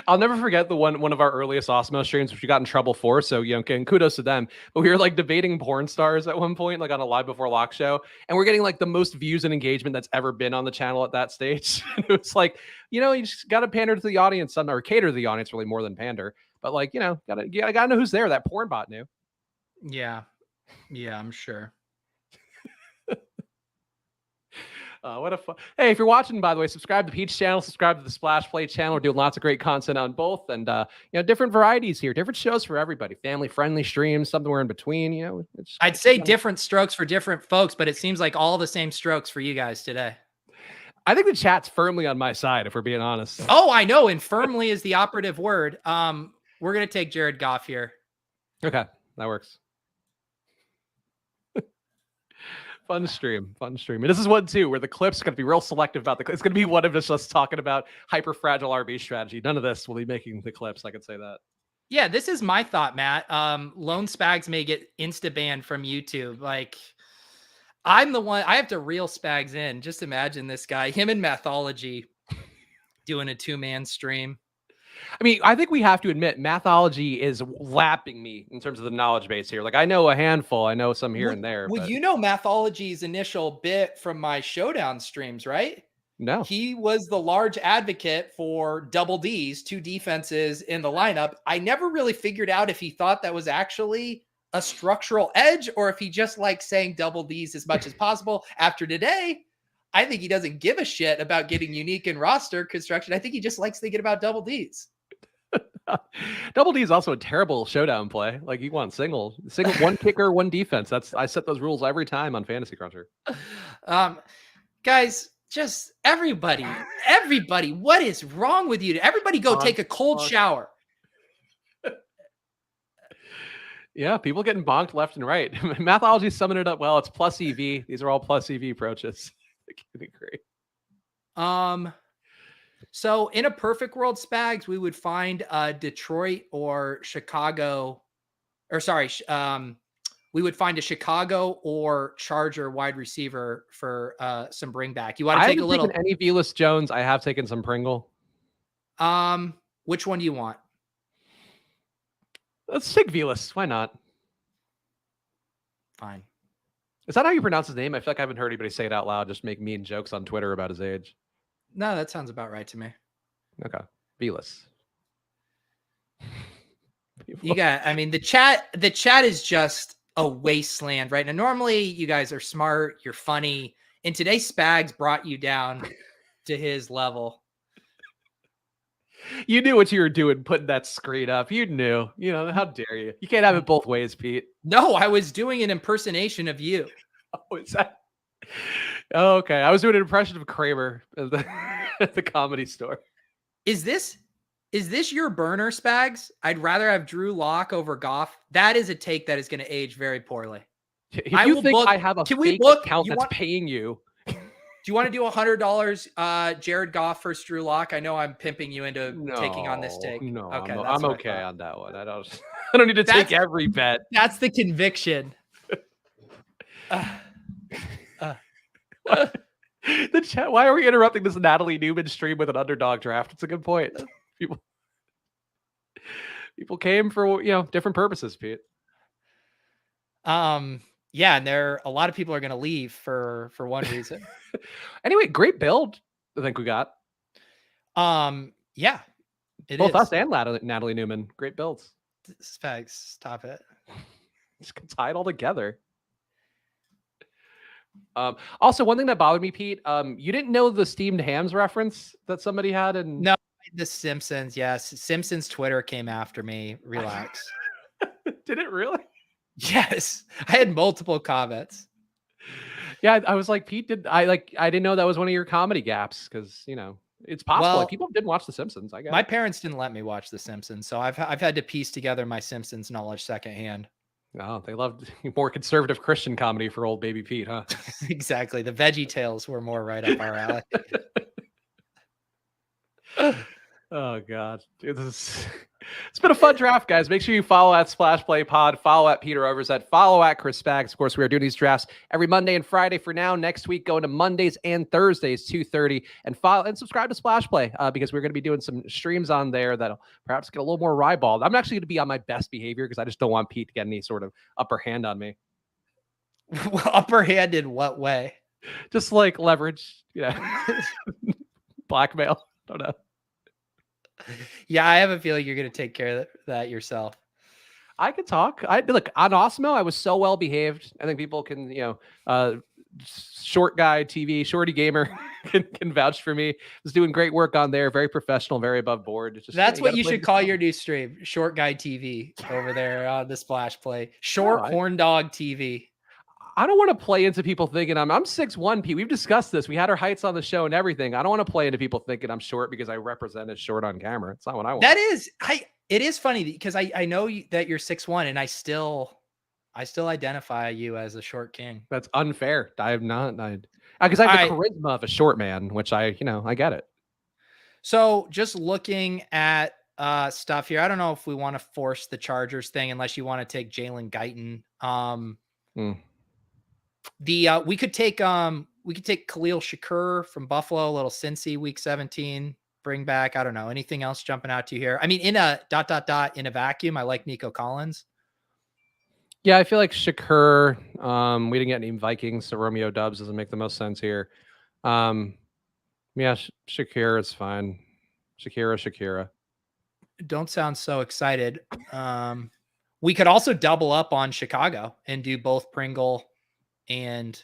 I'll never forget the one of our earliest Osmo streams, which we got in trouble for. So, and kudos to them. But we were like debating porn stars at one point, like on a Live Before Lock show. And we're getting like the most views and engagement that's ever been on the channel at that stage. It was like, you just got to pander to the audience, or cater to the audience really more than pander. But like, gotta know who's there. That porn bot knew. Yeah. Yeah, I'm sure. What a fun. Hey, if you're watching, by the way, subscribe to the Peach channel, subscribe to the Splash Play channel. We're doing lots of great content on both, and different varieties here, different shows for everybody, family friendly streams, somewhere in between. It's I'd say different strokes for different folks, but it seems like all the same strokes for you guys today. I think the chat's firmly on my side, if we're being honest. Oh, I know, and firmly is the operative word. We're gonna take Jared Goff here. Okay, that works. Fun stream. And this is one too, where the clip's going to be real selective about it's going to be one of us talking about hyper fragile RB strategy. None of this will be making the clips. I can say that. Yeah, this is my thought, Matt. Lone Spags may get insta banned from YouTube. Like, I'm the one. I have to reel Spags in. Just imagine this guy, him and Mathology, doing a 2-man stream. I mean, I think we have to admit, Mathology is lapping me in terms of the knowledge base here. Like, I know a handful. I know some here and there. Well, you know Mathology's initial bit from my Showdown streams, right? No. He was the large advocate for double Ds, 2 defenses in the lineup. I never really figured out if he thought that was actually a structural edge or if he just likes saying double Ds as much as possible. After today, I think he doesn't give a shit about getting unique in roster construction. I think he just likes thinking about double Ds. Double D is also a terrible showdown play. Like, you want single, one kicker, one defense. I set those rules every time on Fantasy Cruncher. Guys, just everybody, what is wrong with you? Everybody go take a cold shower. Yeah, people getting bonked left and right. Mathology's summing it up well. It's plus EV. These are all plus EV approaches. It can be great. So in a perfect world, Spags, we would find Detroit or Chicago, or sorry, we would find a Chicago or Charger wide receiver for some bring back. You want to take a little any Velas Jones? I have taken some Pringle. Which one do you want? Let's take Velas. Why not? Fine. Is that how you pronounce his name? I feel like I haven't heard anybody say it out loud. Just make mean jokes on Twitter about his age. No, that sounds about right to me. Okay. Velas. You got, I mean, the chat is just a wasteland right now. Normally you guys are smart, you're funny, and today Spags brought you down to his level. You knew what you were doing putting that screen up. You knew. How dare you? You can't have it both ways, Pete. No, I was doing an impersonation of you. Oh, is that? Oh, okay. I was doing an impression of Kramer at the Comedy Store. Is this your burner, Spags? I'd rather have Drew Lock over Goff. That is a take that is going to age very poorly. If I have a fake account that's paying you. Do you want to do $100 Jared Goff versus Drew Lock? I know I'm pimping you into taking on this take. No, okay, I'm okay on that one. I don't need to take every bet. That's the conviction. The chat. Why are we interrupting this Natalie Newman stream with an underdog draft? It's a good point. People came for different purposes, Pete. Yeah, and a lot of people are going to leave for one reason. Anyway, great build. I think we got. Yeah, both us and Natalie Newman. Great builds. Spags, stop it. Just tie it all together. Also, one thing that bothered me, Pete, you didn't know the steamed hams reference that somebody had, and no, the Simpsons. Yes, Simpsons Twitter came after me. Relax. Did it really? Yes, I had multiple comments. Yeah, I was like, Pete, I didn't know that was one of your comedy gaps because it's possible like, people didn't watch The Simpsons. I guess my parents didn't let me watch The Simpsons, so I've had to piece together my Simpsons knowledge secondhand. Oh, they loved more conservative Christian comedy for old baby Pete, huh? Exactly. The Veggie Tales were more right up our alley. Oh God, it's been a fun draft, guys. Make sure you follow at Splash Play Pod, follow at Peter Overzet, follow at Chris Spags. Of course, we are doing these drafts every Monday and Friday for now. Next week, going to Mondays and Thursdays, 2:30, and follow and subscribe to Splash Play because we're going to be doing some streams on there that'll perhaps get a little more ribald. I'm actually going to be on my best behavior because I just don't want Pete to get any sort of upper hand on me. Upper hand in what way? Just like leverage, blackmail. Don't know. Yeah, I have a feeling you're going to take care of that yourself. I could talk. I look on Osmo. I was so well behaved. I think people can, short guy TV, shorty gamer can vouch for me. Was doing great work on there. Very professional, very above board. It's just That's you what gotta you play should the call game. your new stream, Short Guy TV over there on the Splash Play. No, Short Horn Dog TV. I don't want to play into people thinking I'm 6'1", Pete. We've discussed this. We had our heights on the show and everything. I don't want to play into people thinking I'm short because I represent as short on camera. It's not what I want. It is funny because I know that you're 6'1", and I still identify you as a short king. That's unfair. I have not. Because I have the charisma of a short man, which I get it. So just looking at stuff here, I don't know if we want to force the thing unless you want to take Jalen Guyton. We could take Khalil Shakur from Buffalo, a little Cincy week 17. Bring back, I don't know, anything else jumping out to you here? I mean, in a ... in a vacuum, I like Nico Collins. Yeah, I feel like Shakur. We didn't get any Vikings, so Romeo Dubs doesn't make the most sense here. Yeah, Shakira is fine. Shakira. Don't sound so excited. We could also double up on Chicago and do both Pringle and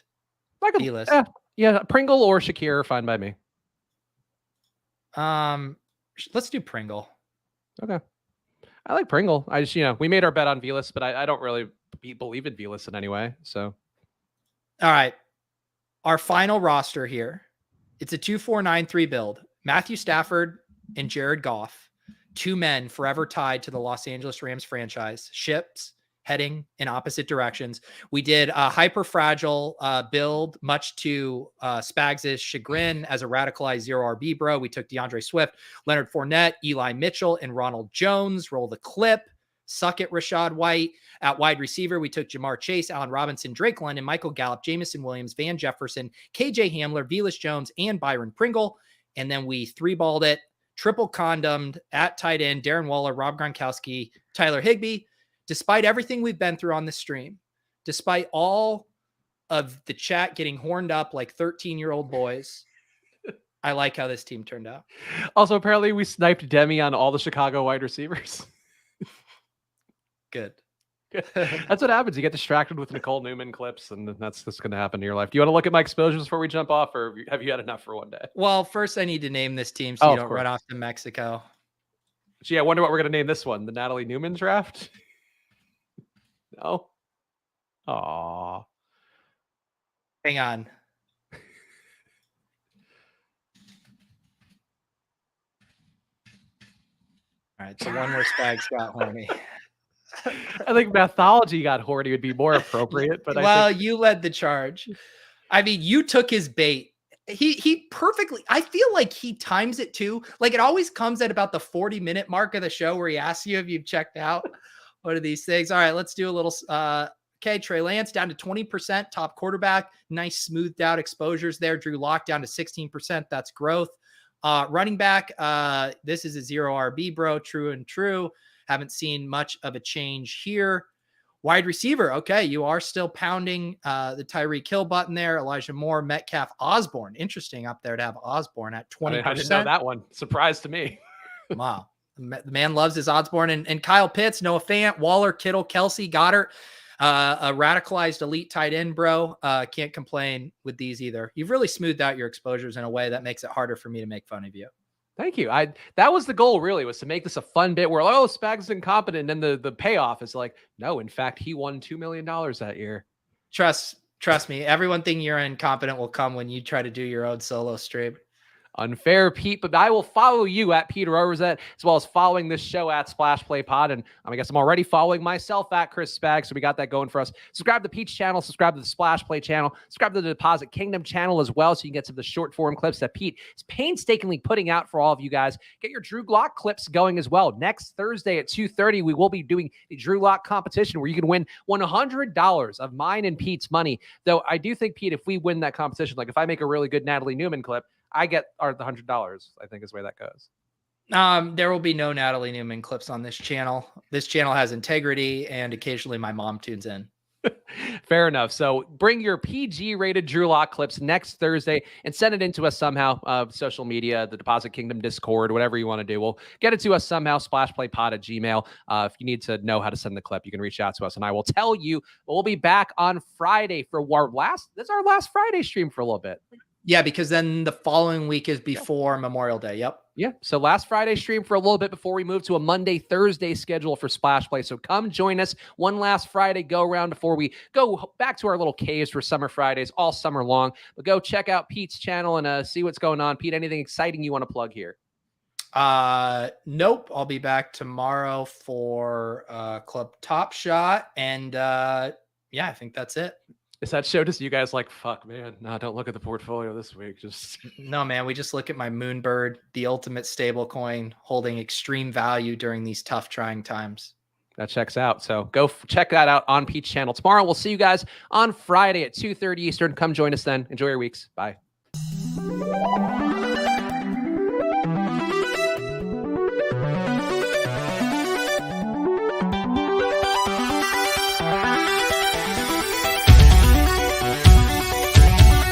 Elis. Yeah, Pringle or Shakira, fine by me. Let's do Pringle. Okay. I like Pringle. I just, we made our bet on Velas, but I don't really believe in Velas in any way. So, all right. Our final roster here. It's a 2-4-9-3 build. Matthew Stafford and Jared Goff, two men forever tied to the Los Angeles Rams franchise. Ships heading in opposite directions. We did a hyper fragile build, much to Spags' chagrin as a radicalized 0 RB bro. We took DeAndre Swift, Leonard Fournette, Eli Mitchell, and Ronald Jones. Roll the clip. Suck it, Rashad White. At wide receiver, we took Jamar Chase, Allen Robinson, Drake London, Michael Gallup, Jamison Williams, Van Jefferson, KJ Hamler, Velas Jones, and Byron Pringle. And then we three-balled it, triple condomed at tight end, Darren Waller, Rob Gronkowski, Tyler Higbee. Despite everything we've been through on the stream, despite all of the chat getting horned up like 13-year-old boys, I like how this team turned out. Also, apparently we sniped Demi on all the Chicago wide receivers. Good. That's what happens. You get distracted with Nicole Newman clips, and that's going to happen in your life. Do you want to look at my exposures before we jump off, or have you had enough for one day? Well, first I need to name this team so you don't run off to Mexico. Gee, I wonder what we're going to name this one. The Natalie Newman draft? No? Aw. Hang on. All right, so one where Spags got horny. I think Mathology got horny would be more appropriate, but you led the charge. I mean, you took his bait. He perfectly, I feel like he times it too. Like it always comes at about the 40-minute mark of the show where he asks you if you've checked out. What are these things? All right, let's do a little, okay, Trey Lance down to 20%, top quarterback. Nice smoothed out exposures there. Drew Lock down to 16%. That's growth. Running back, this is a 0 RB, bro. True and true. Haven't seen much of a change here. Wide receiver, okay, you are still pounding the Tyreek Hill button there. Elijah Moore, Metcalf, Osborne. Interesting up there to have Osborne at 20%. I didn't know that one. Surprise to me. Wow. The man loves his Osborne. And Kyle Pitts, Noah Fant, Waller, Kittle, Kelsey, Goddard. A radicalized elite tight end, bro. Can't complain with these either. You've really smoothed out your exposures in a way that makes it harder for me to make fun of you. Thank you. That was the goal, really, was to make this a fun bit where, oh, Spags is incompetent. And then the payoff is like, no, in fact, he won $2 million that year. Trust me. Everyone thinking you're incompetent will come when you try to do your own solo stream. Unfair, Pete, but I will follow you at Peter Overzet, as well as following this show at Splash Play Pod. And I guess I'm already following myself at Chris Spags, so we got that going for us. Subscribe to the Pete's channel, subscribe to the Splash Play channel, subscribe to the Deposit Kingdom channel as well, so you can get some of the short form clips that Pete is painstakingly putting out for all of you guys. Get your Drew Lock clips going as well. Next Thursday at 2:30, we will be doing the Drew Lock competition where you can win $100 of mine and Pete's money. Though I do think, Pete, if we win that competition, like if I make a really good Natalie Newman clip, I get the $100, I think is the way that goes. There will be no Natalie Newman clips on this channel. This channel has integrity, and occasionally my mom tunes in. Fair enough. So bring your PG rated Drew Lock clips next Thursday and send it into us somehow. Social media, the Deposit Kingdom Discord, whatever you want to do. We'll get it to us somehow. Splashplaypod@gmail. If you need to know how to send the clip, you can reach out to us and I will tell you. We'll be back on Friday for that's our last Friday stream for a little bit. Yeah, because then the following week is before Memorial Day. Yep. Yeah. So last Friday stream for a little bit before we move to a Monday, Thursday schedule for Splash Play. So come join us one last Friday go around before we go back to our little caves for Summer Fridays all summer long. But go check out Pete's channel and see what's going on. Pete, anything exciting you want to plug here? Nope. I'll be back tomorrow for Club Top Shot. And yeah, I think that's it. Is that show just you guys like, fuck, man, no, don't look at the portfolio this week. Just no, man, we just look at my Moonbird, the ultimate stable coin, holding extreme value during these tough, trying times. That checks out. So go check that out on Pete's channel tomorrow. We'll see you guys on Friday at 2:30 Eastern. Come join us then. Enjoy your weeks. Bye.